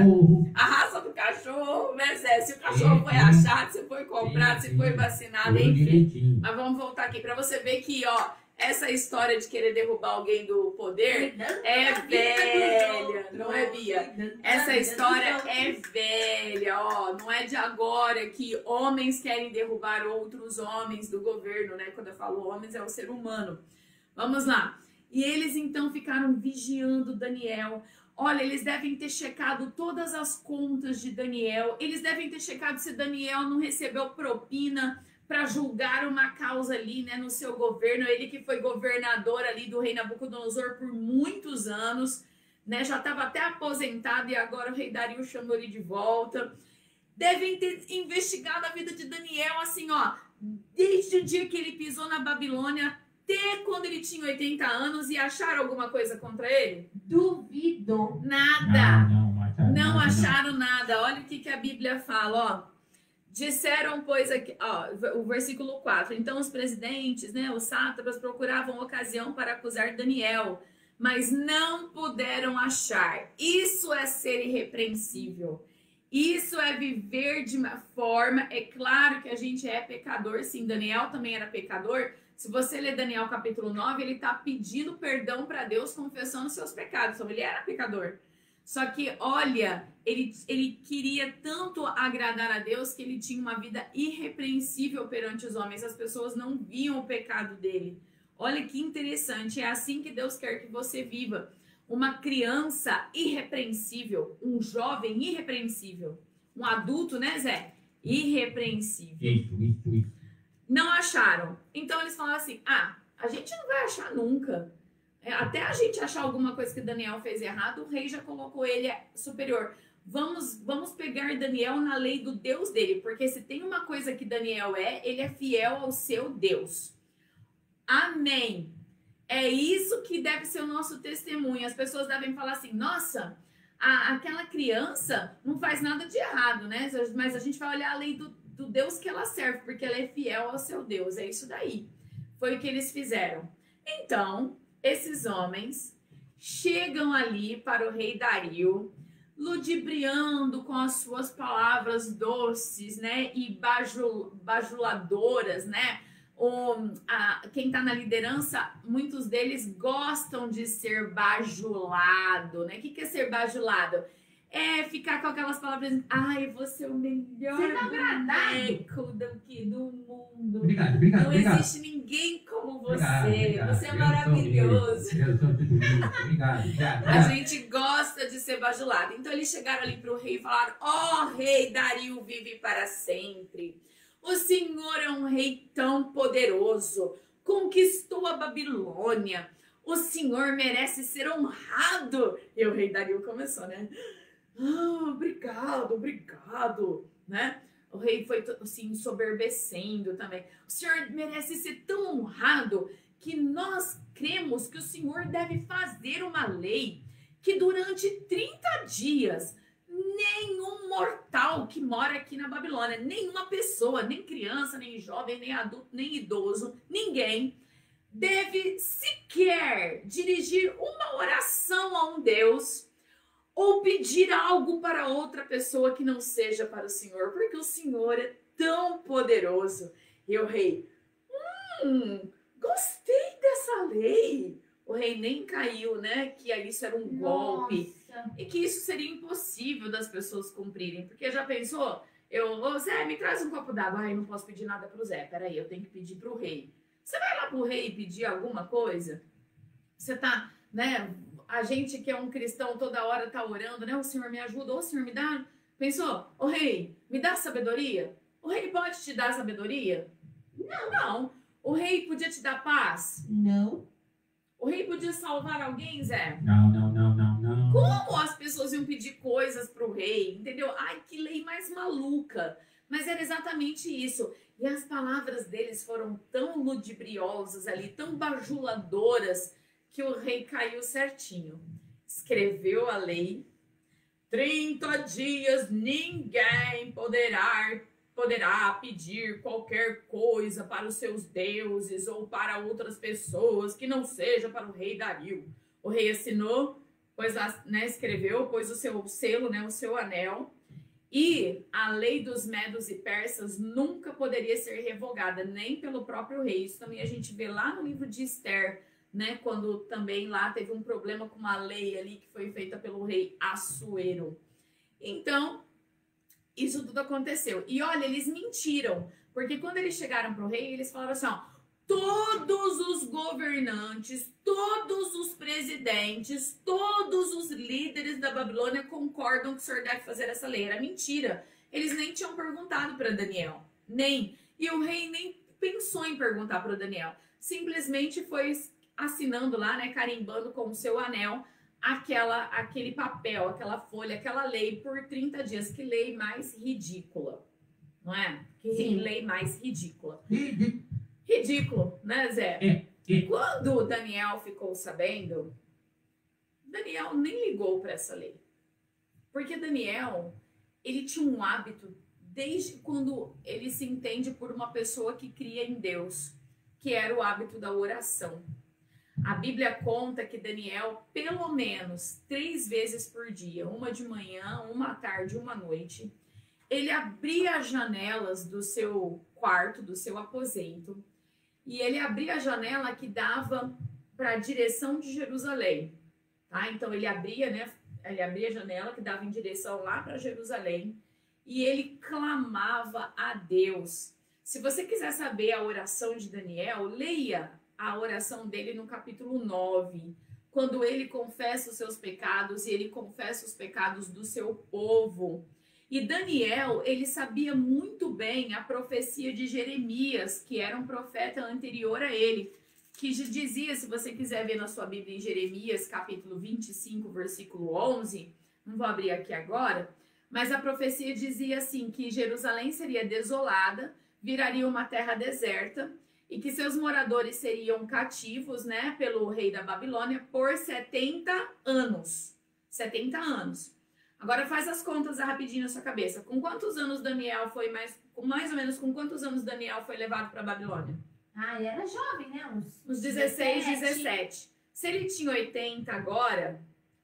A raça do cachorro, né, Zé? Se o cachorro foi achado, se foi comprado, se foi vacinado, enfim. Mas vamos voltar aqui para você ver que, ó, essa história de querer derrubar alguém do poder é velha, não é, Bia? Essa história é velha, ó, não é de agora que homens querem derrubar outros homens do governo, né? Quando eu falo homens, é o ser humano. Vamos lá. E eles então ficaram vigiando Daniel. Olha, eles devem ter checado todas as contas de Daniel. Eles devem ter checado se Daniel não recebeu propina para julgar uma causa ali, né, no seu governo. Ele que foi governador ali do rei Nabucodonosor por muitos anos, né, já estava até aposentado e agora o rei Dario chamou ele de volta. Devem ter investigado a vida de Daniel, assim, ó, desde o dia que ele pisou na Babilônia até quando ele tinha 80 anos e acharam alguma coisa contra ele? Duvido. Nada. Não Acharam nada. Olha o que a Bíblia fala, ó. Disseram, pois, aqui, ó, o versículo 4. Então os presidentes, né, os sátrapas procuravam ocasião para acusar Daniel, mas não puderam achar. Isso é ser irrepreensível. Isso é viver de uma forma... É claro que a gente é pecador, sim. Daniel também era pecador. Se você ler Daniel capítulo 9, ele está pedindo perdão para Deus, confessando seus pecados. Então, ele era pecador. Só que, olha, ele queria tanto agradar a Deus que ele tinha uma vida irrepreensível perante os homens. As pessoas não viam o pecado dele. Olha que interessante. É assim que Deus quer que você viva. Uma criança irrepreensível, um jovem irrepreensível, um adulto, né, Zé? Irrepreensível. Isso. Não acharam. Então eles falaram assim, a gente não vai achar nunca. Até a gente achar alguma coisa que Daniel fez errado, o rei já colocou ele superior. Vamos pegar Daniel na lei do Deus dele, porque se tem uma coisa que Daniel ele é fiel ao seu Deus. Amém. É isso que deve ser o nosso testemunho. As pessoas devem falar assim, nossa, aquela criança não faz nada de errado, né? Mas a gente vai olhar a lei do Deus que ela serve, porque ela é fiel ao seu Deus. É isso daí. Foi o que eles fizeram. Então, esses homens chegam ali para o rei Dario, ludibriando com as suas palavras doces, né? E bajuladoras, né? Quem está na liderança, muitos deles gostam de ser bajulado, né? O que é ser bajulado? É ficar com aquelas palavras, você é o melhor boneco do mundo. Obrigado. Não existe ninguém como você. Obrigado. Você é maravilhoso. Eu sou tudo isso. Obrigado. A gente gosta de ser bajulado. Então eles chegaram ali para o rei e falaram, rei Dario vive para sempre. O Senhor é um rei tão poderoso, conquistou a Babilônia. O Senhor merece ser honrado. E o rei Dario começou, né? Obrigado, né? O rei foi assim, soberbecendo também. O Senhor merece ser tão honrado que nós cremos que o Senhor deve fazer uma lei que durante 30 dias nenhum mortal que mora aqui na Babilônia, nenhuma pessoa, nem criança, nem jovem, nem adulto, nem idoso, ninguém deve sequer dirigir uma oração a um Deus ou pedir algo para outra pessoa que não seja para o Senhor, porque o Senhor é tão poderoso. E o rei, gostei dessa lei. O rei nem caiu, né? Que isso era um golpe. e que isso seria impossível das pessoas cumprirem. Porque já pensou? Ô Zé, me traz um copo d'água. Ai, não posso pedir nada pro Zé. Peraí, eu tenho que pedir pro rei. Você vai lá pro rei pedir alguma coisa? Você tá, né? A gente que é um cristão toda hora tá orando, né? O Senhor me ajuda, o Senhor me dá. Pensou? Ô rei, me dá sabedoria? O rei pode te dar sabedoria? Não. O rei podia te dar paz? Não. O rei podia salvar alguém, Zé? Não. Como as pessoas iam pedir coisas pro rei, entendeu? Ai, que lei mais maluca. Mas era exatamente isso. E as palavras deles foram tão ludibriosas ali, tão bajuladoras, que o rei caiu certinho. Escreveu a lei. 30 dias ninguém poderá pedir qualquer coisa para os seus deuses ou para outras pessoas que não seja para o rei Dario. O rei assinou, escreveu, pôs o seu selo, o seu anel. E a lei dos medos e persas nunca poderia ser revogada, nem pelo próprio rei. Isso também a gente vê lá no livro de Esther, quando também lá teve um problema com uma lei ali que foi feita pelo rei Assuero. Então, isso tudo aconteceu. E olha, eles mentiram, porque quando eles chegaram para o rei, eles falaram assim, ó, todos os governantes, todos os presidentes, todos os líderes da Babilônia concordam que o senhor deve fazer essa lei. Era mentira. Eles nem tinham perguntado para Daniel. Nem. E o rei nem pensou em perguntar para Daniel. Simplesmente foi assinando lá, carimbando com o seu anel, aquele papel, aquela folha, aquela lei por 30 dias. Que lei mais ridícula, não é? Que lei mais ridícula. Ridículo, né, Zé? Quando Daniel ficou sabendo, Daniel nem ligou para essa lei. Porque Daniel, ele tinha um hábito, desde quando ele se entende por uma pessoa que cria em Deus, que era o hábito da oração. A Bíblia conta que Daniel, pelo menos 3 vezes por dia, uma de manhã, uma à tarde, uma à noite, ele abria as janelas do seu quarto, do seu aposento, e ele abria a janela que dava para a direção de Jerusalém. Tá? Então ele abria a janela que dava em direção lá para Jerusalém, e ele clamava a Deus. Se você quiser saber a oração de Daniel, leia a oração dele no capítulo 9, quando ele confessa os seus pecados e ele confessa os pecados do seu povo. E Daniel, ele sabia muito bem a profecia de Jeremias, que era um profeta anterior a ele, que dizia, se você quiser ver na sua Bíblia em Jeremias, capítulo 25, versículo 11, não vou abrir aqui agora, mas a profecia dizia assim, que Jerusalém seria desolada, viraria uma terra deserta, e que seus moradores seriam cativos, pelo rei da Babilônia por 70 anos. 70 anos. Agora faz as contas rapidinho na sua cabeça. Com quantos anos Daniel foi mais ou menos com quantos anos Daniel foi levado para a Babilônia? Ele era jovem, Uns 16, 17. Se ele tinha 80 agora,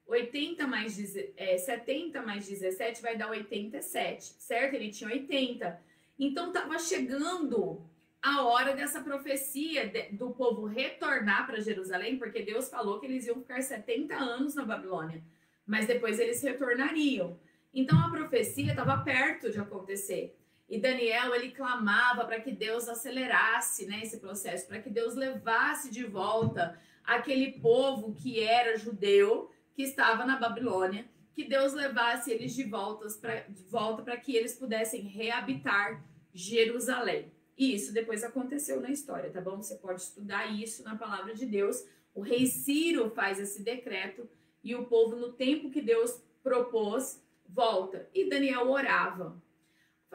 70 mais 17 vai dar 87, certo? Ele tinha 80. Então estava chegando a hora dessa profecia do povo retornar para Jerusalém, porque Deus falou que eles iam ficar 70 anos na Babilônia, mas depois eles retornariam. Então a profecia estava perto de acontecer. E Daniel, ele clamava para que Deus acelerasse esse processo, para que Deus levasse de volta aquele povo que era judeu, que estava na Babilônia, que Deus levasse eles de volta para que eles pudessem reabitar Jerusalém. E isso depois aconteceu na história, tá bom? Você pode estudar isso na palavra de Deus. O rei Ciro faz esse decreto e o povo, no tempo que Deus propôs, volta. E Daniel orava.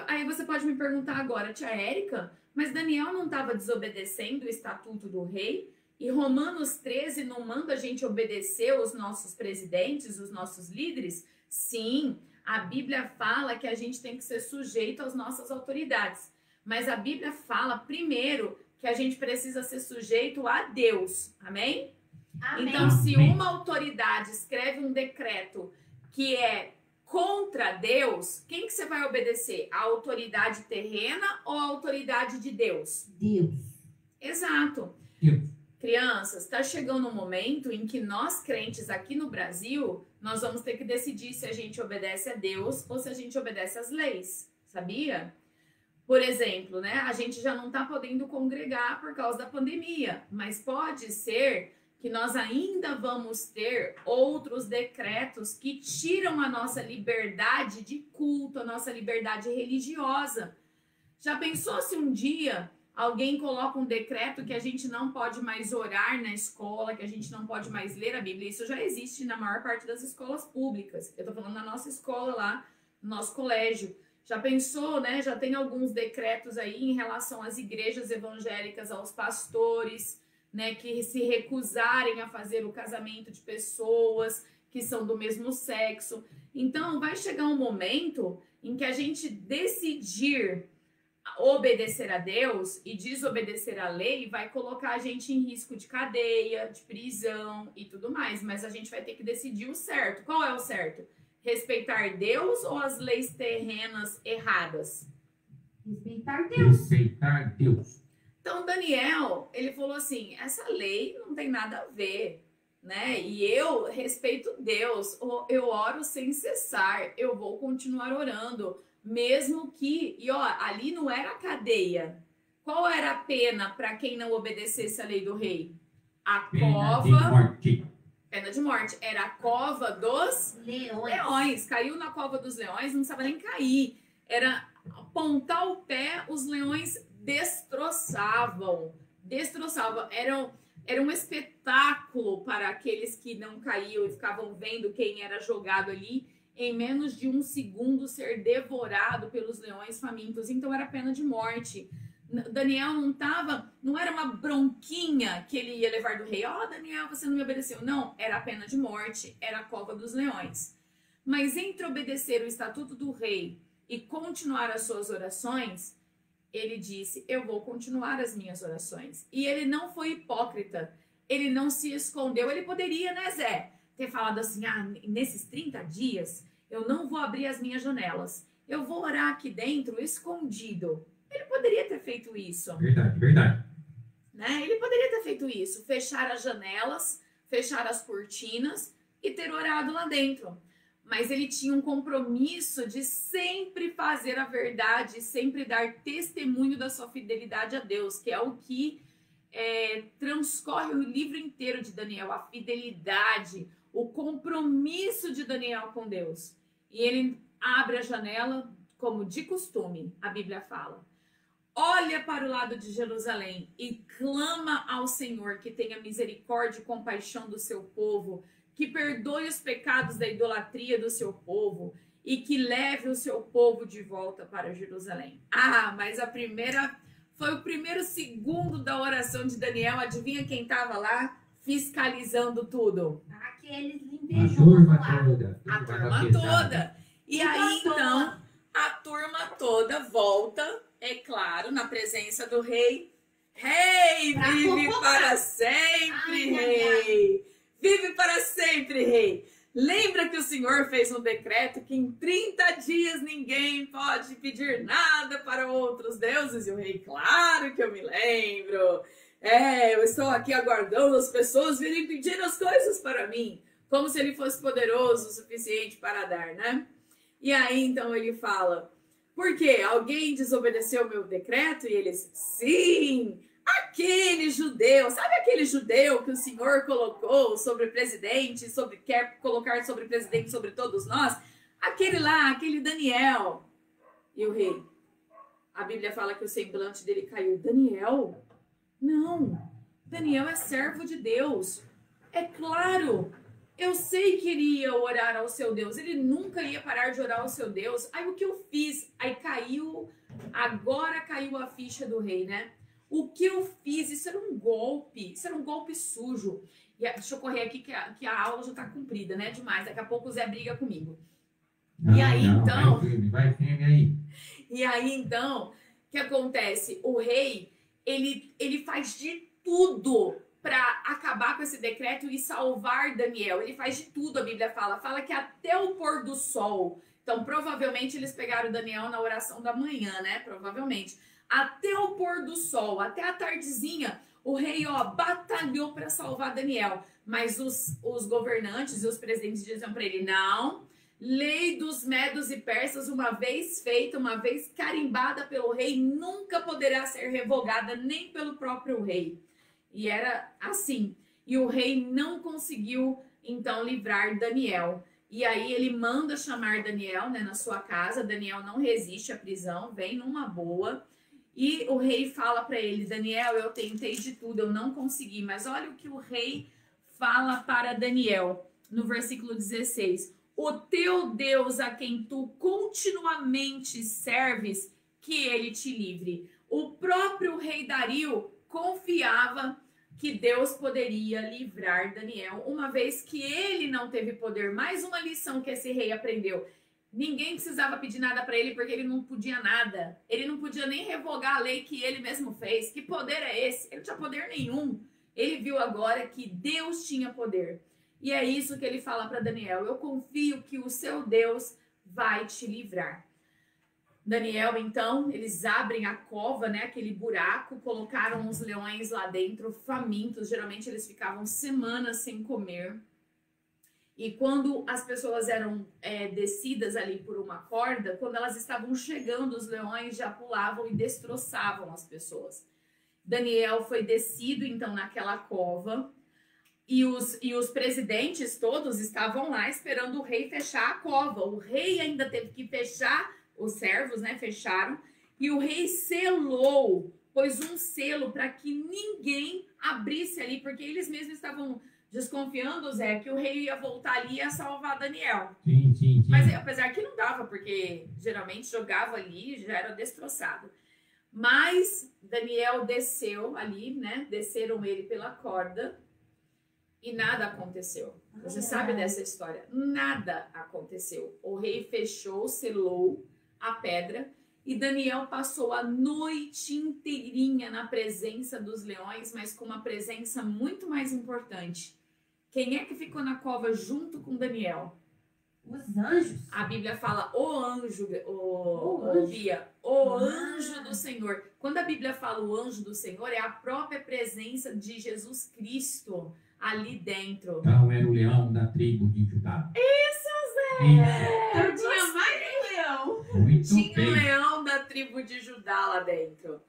Aí você pode me perguntar agora, tia Érica, mas Daniel não estava desobedecendo o estatuto do rei? E Romanos 13 não manda a gente obedecer os nossos presidentes, os nossos líderes? Sim, a Bíblia fala que a gente tem que ser sujeito às nossas autoridades. Mas a Bíblia fala, primeiro, que a gente precisa ser sujeito a Deus. Amém? Amém. Então, se uma autoridade escreve um decreto que é contra Deus, quem que você vai obedecer? A autoridade terrena ou a autoridade de Deus? Deus. Exato. Crianças, está chegando um momento em que nós crentes aqui no Brasil, nós vamos ter que decidir se a gente obedece a Deus ou se a gente obedece às leis, sabia? Por exemplo, né, a gente já não está podendo congregar por causa da pandemia, mas pode ser que nós ainda vamos ter outros decretos que tiram a nossa liberdade de culto, a nossa liberdade religiosa. Já pensou se um dia alguém coloca um decreto que a gente não pode mais orar na escola, que a gente não pode mais ler a Bíblia? Isso já existe na maior parte das escolas públicas. Eu tô falando da nossa escola lá, no nosso colégio. Já pensou, né? Já tem alguns decretos aí em relação às igrejas evangélicas, aos pastores, né? Que se recusarem a fazer o casamento de pessoas que são do mesmo sexo. Então, vai chegar um momento em que a gente decidir obedecer a Deus e desobedecer a lei vai colocar a gente em risco de cadeia, de prisão e tudo mais, mas a gente vai ter que decidir o certo. Qual é o certo? Respeitar Deus ou as leis terrenas erradas? Respeitar Deus. Respeitar Deus. Então Daniel, ele falou assim, essa lei não tem nada a ver, né? E eu respeito Deus, eu oro sem cessar, eu vou continuar orando. Mesmo que, e ó, ali não era cadeia. Qual era a pena para quem não obedecesse a lei do rei? A Pena de cova. morte. Pena de morte. Era a cova dos Leões. leões. Caiu na cova dos leões, não precisava nem cair. Era apontar o pé, os leões destroçavam. Destroçavam. Era um espetáculo para aqueles que não caíam e ficavam vendo quem era jogado ali. Em menos de um segundo ser devorado pelos leões famintos. Então era pena de morte. Daniel não era uma bronquinha que ele ia levar do rei. Ó, Daniel, você não me obedeceu. Não, era a pena de morte, era a cova dos leões. Mas entre obedecer o estatuto do rei e continuar as suas orações, ele disse, eu vou continuar as minhas orações. E ele não foi hipócrita, ele não se escondeu. Ele poderia, né, Zé, ter falado assim, nesses 30 dias eu não vou abrir as minhas janelas. Eu vou orar aqui dentro, escondido. Ele poderia ter feito isso. Verdade, verdade. Né? Ele poderia ter feito isso. Fechar as janelas, fechar as cortinas e ter orado lá dentro. Mas ele tinha um compromisso de sempre fazer a verdade, sempre dar testemunho da sua fidelidade a Deus, que é o que transcorre o livro inteiro de Daniel, a fidelidade, o compromisso de Daniel com Deus. E ele abre a janela, como de costume, a Bíblia fala. Olha para o lado de Jerusalém e clama ao Senhor que tenha misericórdia e compaixão do seu povo, que perdoe os pecados da idolatria do seu povo e que leve o seu povo de volta para Jerusalém. Mas foi o primeiro segundo da oração de Daniel. Adivinha quem estava lá fiscalizando tudo? Aqueles A invejosos turma lá. toda. A turma toda. E aí, então, a turma toda volta, é claro, na presença do rei. Rei, vive para sempre, rei. Vive para sempre, rei. Lembra que o Senhor fez um decreto que em 30 dias ninguém pode pedir nada para outros deuses? E o rei, claro que eu me lembro. Eu estou aqui aguardando as pessoas virem pedir as coisas para mim. Como se ele fosse poderoso o suficiente para dar, né? E aí, então, ele fala, por quê? Alguém desobedeceu o meu decreto? E eles, sim, aquele judeu, sabe aquele judeu que o Senhor colocou sobre presidente, quer colocar sobre presidente sobre todos nós? Aquele lá, aquele Daniel. E o rei, a Bíblia fala que o semblante dele caiu. Daniel? Não, Daniel é servo de Deus. É claro, eu sei que ele ia orar ao seu Deus, ele nunca ia parar de orar ao seu Deus. Aí o que eu fiz? Agora caiu a ficha do rei, né? O que eu fiz? Isso era um golpe sujo. Deixa eu correr aqui que a aula já tá comprida, né? Demais, daqui a pouco o Zé briga comigo. Então... Vai firme aí. E aí, então, o que acontece? O rei, ele faz de tudo para acabar com esse decreto e salvar Daniel. Ele faz de tudo, a Bíblia fala que até o pôr do sol. Então, provavelmente, eles pegaram Daniel na oração da manhã, né? Provavelmente. Até o pôr do sol, até a tardezinha, o rei, batalhou tudo para salvar Daniel. Mas os governantes e os presidentes diziam para ele, não, lei dos medos e persas, uma vez feita, uma vez carimbada pelo rei, nunca poderá ser revogada nem pelo próprio rei. E era assim. E o rei não conseguiu, então, livrar Daniel. E aí ele manda chamar Daniel, né, na sua casa. Daniel não resiste à prisão, vem numa boa. E o rei fala para ele, Daniel, eu tentei de tudo, eu não consegui. Mas olha o que o rei fala para Daniel, no versículo 16. O teu Deus a quem tu continuamente serves, que ele te livre. O próprio rei Dario confiava que Deus poderia livrar Daniel, uma vez que ele não teve poder. Mais uma lição que esse rei aprendeu. Ninguém precisava pedir nada para ele porque ele não podia nada. Ele não podia nem revogar a lei que ele mesmo fez. Que poder é esse? Ele não tinha poder nenhum. Ele viu agora que Deus tinha poder. E é isso que ele fala para Daniel. Eu confio que o seu Deus vai te livrar. Daniel, então, eles abrem a cova, né, aquele buraco, colocaram os leões lá dentro, famintos. Geralmente eles ficavam semanas sem comer. E quando as pessoas eram descidas ali por uma corda, quando elas estavam chegando, os leões já pulavam e destroçavam as pessoas. Daniel foi descido, então, naquela cova. E os presidentes todos estavam lá esperando o rei fechar a cova. O rei ainda teve que fechar, os servos, né, fecharam. E o rei selou, pôs um selo para que ninguém abrisse ali, porque eles mesmos estavam desconfiando, Zé, que o rei ia voltar ali e ia salvar Daniel. Sim. Mas apesar que não dava, porque geralmente jogava ali e já era destroçado. Mas Daniel desceu ali, né? Desceram ele pela corda e nada aconteceu. Você sabe dessa história? Nada aconteceu. O rei fechou, selou a pedra e Daniel passou a noite inteirinha na presença dos leões, mas com uma presença muito mais importante. Quem é que ficou na cova junto com Daniel? Os anjos. A Bíblia fala o anjo, Bia, anjo do Senhor. Quando a Bíblia fala o anjo do Senhor, é a própria presença de Jesus Cristo ali dentro. Então era o leão da tribo de Judá. Isso, Zé! Eu tinha mais um leão. Muito Tinha bem. um leão da tribo de Judá lá dentro.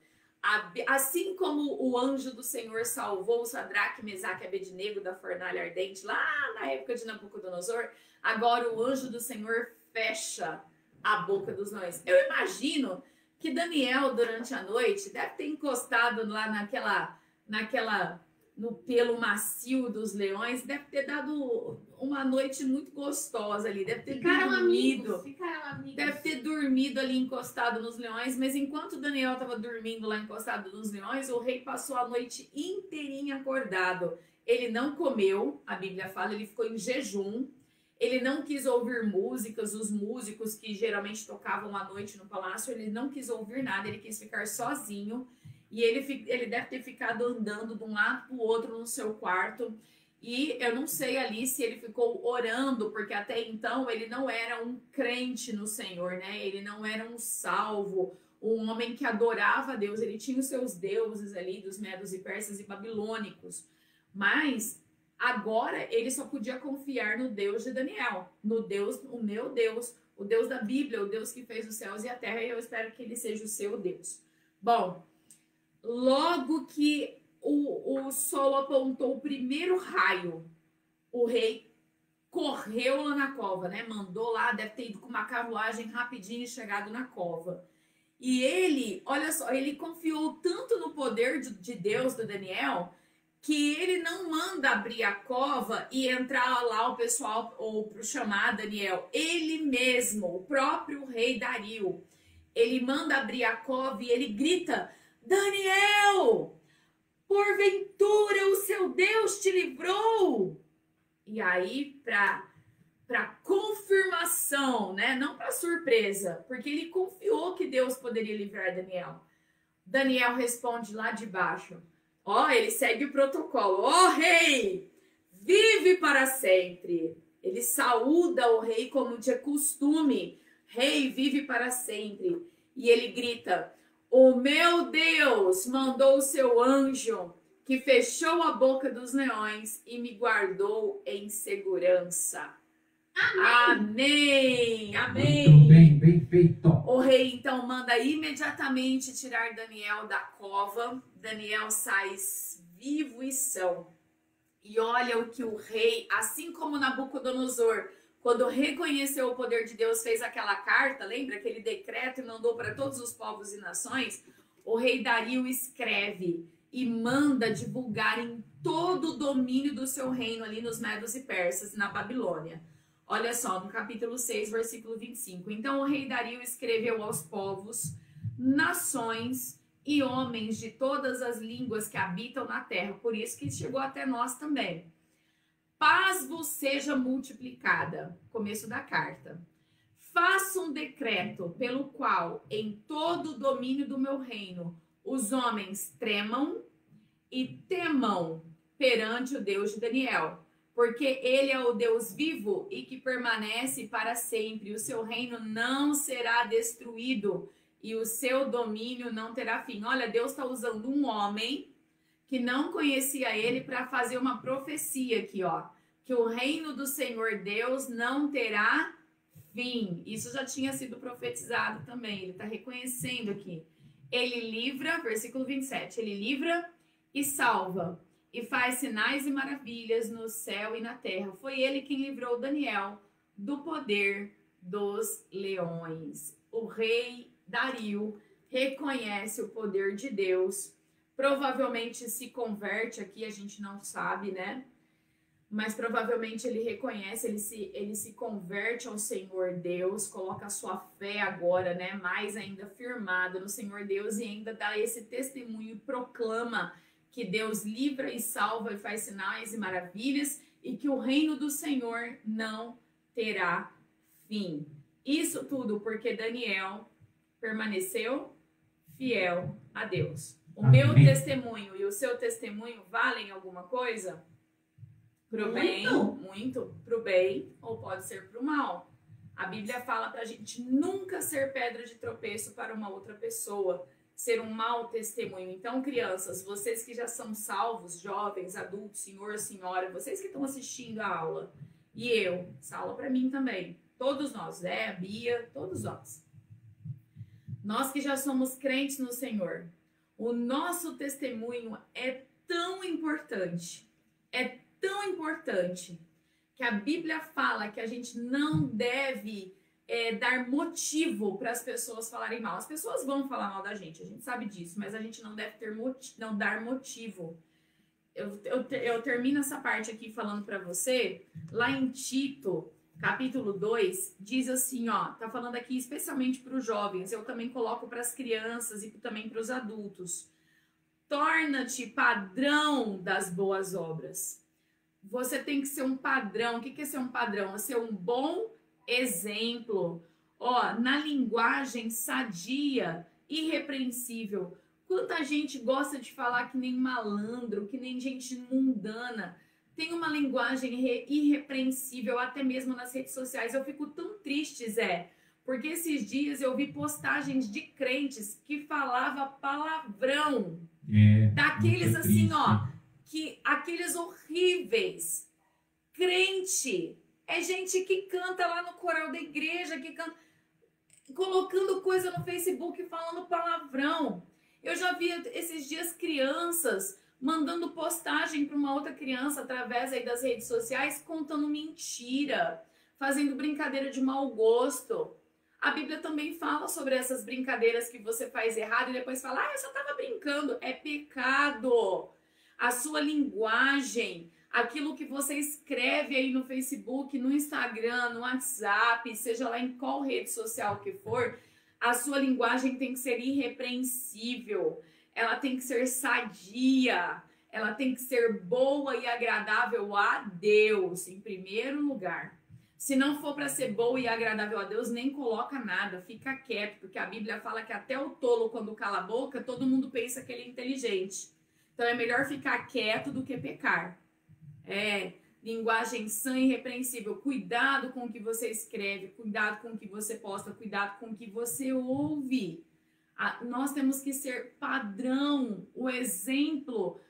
Assim como o anjo do Senhor salvou Sadraque, Mesaque e Abednego da fornalha ardente lá na época de Nabucodonosor, agora o anjo do Senhor fecha a boca dos leões. Eu imagino que Daniel, durante a noite, deve ter encostado lá no pelo macio dos leões, deve ter dado uma noite muito gostosa ali, deve ter dormido. Ficaram amigos. Deve ter dormido ali encostado nos leões, mas enquanto Daniel estava dormindo lá encostado nos leões, o rei passou a noite inteirinha acordado. Ele não comeu, a Bíblia fala, ele ficou em jejum. Ele não quis ouvir músicas, os músicos que geralmente tocavam à noite no palácio, ele não quis ouvir nada, ele quis ficar sozinho. E ele deve ter ficado andando de um lado para o outro no seu quarto. E eu não sei ali se ele ficou orando, porque até então ele não era um crente no Senhor, né? Ele não era um salvo, um homem que adorava a Deus. Ele tinha os seus deuses ali, dos medos e persas e babilônicos. Mas agora ele só podia confiar no Deus de Daniel, no Deus, o meu Deus, o Deus da Bíblia, o Deus que fez os céus e a terra. E eu espero que ele seja o seu Deus. Bom, logo que o sol apontou o primeiro raio, o rei correu lá na cova, né? Mandou lá, deve ter ido com uma carruagem rapidinho e chegado na cova. E ele, olha só, ele confiou tanto no poder de Deus, do Daniel, que ele não manda abrir a cova e entrar lá o pessoal, ou chamar Daniel. Ele mesmo, o próprio rei Dario, ele manda abrir a cova e ele grita: Daniel, porventura o seu Deus te livrou? E aí, para confirmação, né? Não para surpresa, porque ele confiou que Deus poderia livrar Daniel. Daniel responde lá de baixo. Ele segue o protocolo. Rei, vive para sempre. Ele saúda o rei como de costume. Rei, vive para sempre. E ele grita: o meu Deus mandou o seu anjo que fechou a boca dos leões e me guardou em segurança. Amém. Amém. Muito bem, bem feito. O rei então manda imediatamente tirar Daniel da cova. Daniel sai vivo e são. E olha o que o rei, assim como Nabucodonosor, quando reconheceu o poder de Deus, fez aquela carta, lembra aquele decreto e mandou para todos os povos e nações? O rei Dario escreve e manda divulgar em todo o domínio do seu reino ali nos Medos e Persas, na Babilônia. Olha só, no capítulo 6, versículo 25. Então o rei Dario escreveu aos povos, nações e homens de todas as línguas que habitam na terra. Por isso que chegou até nós também. Paz vos seja multiplicada. Começo da carta. Faça um decreto pelo qual, em todo o domínio do meu reino, os homens tremam e temam perante o Deus de Daniel, porque ele é o Deus vivo e que permanece para sempre. O seu reino não será destruído e o seu domínio não terá fim. Olha, Deus está usando um homem que não conhecia ele para fazer uma profecia aqui, ó, que o reino do Senhor Deus não terá fim. Isso já tinha sido profetizado também. Ele está reconhecendo aqui. Ele livra, versículo 27, ele livra e salva e faz sinais e maravilhas no céu e na terra. Foi ele quem livrou Daniel do poder dos leões. O rei Dario reconhece o poder de Deus, provavelmente se converte aqui, a gente não sabe, né? Mas provavelmente ele reconhece, ele se converte ao Senhor Deus, coloca a sua fé agora, né, mais ainda firmada no Senhor Deus e ainda dá esse testemunho e proclama que Deus livra e salva e faz sinais e maravilhas e que o reino do Senhor não terá fim. Isso tudo porque Daniel permaneceu fiel a Deus. O meu testemunho e o seu testemunho valem alguma coisa? Pro bem, muito, pro bem, ou pode ser pro mal. A Bíblia fala pra gente nunca ser pedra de tropeço para uma outra pessoa, ser um mau testemunho. Então, crianças, vocês que já são salvos, jovens, adultos, senhor, senhora, vocês que estão assistindo a aula, e eu, essa aula pra mim também, todos nós, né, a Bia, todos nós. Nós que já somos crentes no Senhor, o nosso testemunho é tão importante, tão importante que a Bíblia fala que a gente não deve dar motivo para as pessoas falarem mal. As pessoas vão falar mal da gente, a gente sabe disso, mas a gente não deve não dar motivo. Eu termino essa parte aqui falando para você, lá em Tito, capítulo 2, diz assim, ó, tá falando aqui especialmente para os jovens, eu também coloco para as crianças e também para os adultos. Torna-te padrão das boas obras. Você tem que ser um padrão. O que é ser um padrão? É ser um bom exemplo. Ó, na linguagem sadia, irrepreensível. Quanta gente gosta de falar que nem malandro, que nem gente mundana. Tem uma linguagem irrepreensível, até mesmo nas redes sociais. Eu fico tão triste, Zé, porque esses dias eu vi postagens de crentes que falava palavrão. Daqueles assim, ó, aqueles horríveis. Crente é gente que canta lá no coral da igreja, que canta, colocando coisa no Facebook falando palavrão. Eu já vi esses dias crianças mandando postagem para uma outra criança através aí das redes sociais, contando mentira, fazendo brincadeira de mau gosto. A Bíblia também fala sobre essas brincadeiras que você faz errado e depois fala, eu só estava brincando. É pecado. A sua linguagem, aquilo que você escreve aí no Facebook, no Instagram, no WhatsApp, seja lá em qual rede social que for, a sua linguagem tem que ser irrepreensível, ela tem que ser sadia, ela tem que ser boa e agradável a Deus, em primeiro lugar. Se não for para ser boa e agradável a Deus, nem coloca nada, fica quieto, porque a Bíblia fala que até o tolo, quando cala a boca, todo mundo pensa que ele é inteligente. Então é melhor ficar quieto do que pecar. Linguagem sã e irrepreensível. Cuidado com o que você escreve, cuidado com o que você posta, cuidado com o que você ouve. Nós temos que ser padrão, o exemplo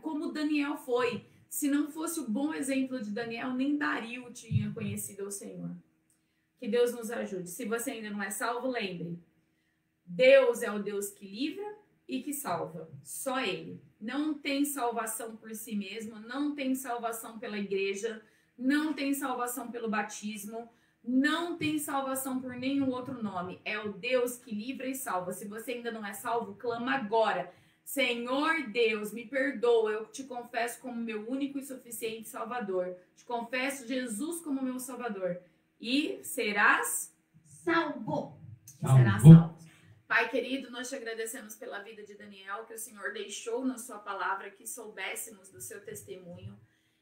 como Daniel foi. Se não fosse o bom exemplo de Daniel, nem Dario tinha conhecido o Senhor. Que Deus nos ajude. Se você ainda não é salvo, lembre. Deus é o Deus que livra e que salva. Só Ele. Não tem salvação por si mesmo, não tem salvação pela igreja, não tem salvação pelo batismo, não tem salvação por nenhum outro nome. É o Deus que livra e salva. Se você ainda não é salvo, clama agora. Senhor Deus, me perdoa, eu te confesso como meu único e suficiente Salvador. Te confesso Jesus como meu Salvador. E serás salvo. Serás salvo. Pai querido, nós te agradecemos pela vida de Daniel, que o Senhor deixou na sua palavra, que soubéssemos do seu testemunho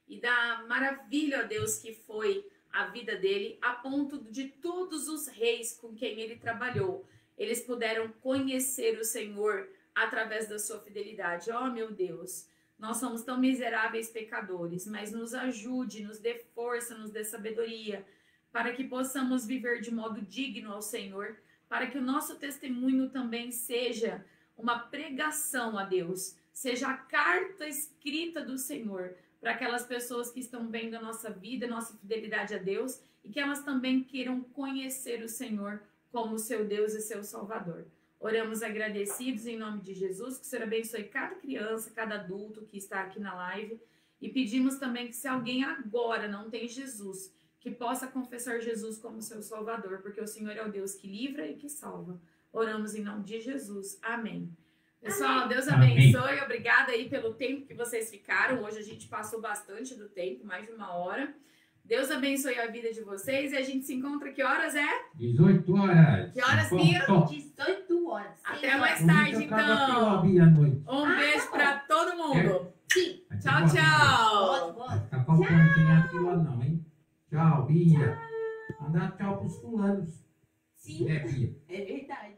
e da maravilha, ó Deus, que foi a vida dele, a ponto de todos os reis com quem ele trabalhou, eles puderam conhecer o Senhor através da sua fidelidade. Oh, meu Deus, nós somos tão miseráveis pecadores, mas nos ajude, nos dê força, nos dê sabedoria, para que possamos viver de modo digno ao Senhor, para que o nosso testemunho também seja uma pregação a Deus, seja a carta escrita do Senhor, para aquelas pessoas que estão vendo a nossa vida, nossa fidelidade a Deus, e que elas também queiram conhecer o Senhor como seu Deus e seu Salvador. Oramos agradecidos em nome de Jesus, que o Senhor abençoe cada criança, cada adulto que está aqui na live. E pedimos também que se alguém agora não tem Jesus, que possa confessar Jesus como seu Salvador, porque o Senhor é o Deus que livra e que salva. Oramos em nome de Jesus. Amém. Pessoal, amém. Deus abençoe. Amém. Obrigada aí pelo tempo que vocês ficaram. Hoje a gente passou bastante do tempo, mais de 1 hora. Deus abençoe a vida de vocês e a gente se encontra, que horas é? 18 horas. Que horas, Bia? 18 horas. Até mais tarde, então. Um beijo pra todo mundo. Sim. Tchau, tchau. Tá faltando quem é aquilo lá não, hein? Tchau, Bia. Mandar tchau pros fulanos. Sim. Bia? É verdade.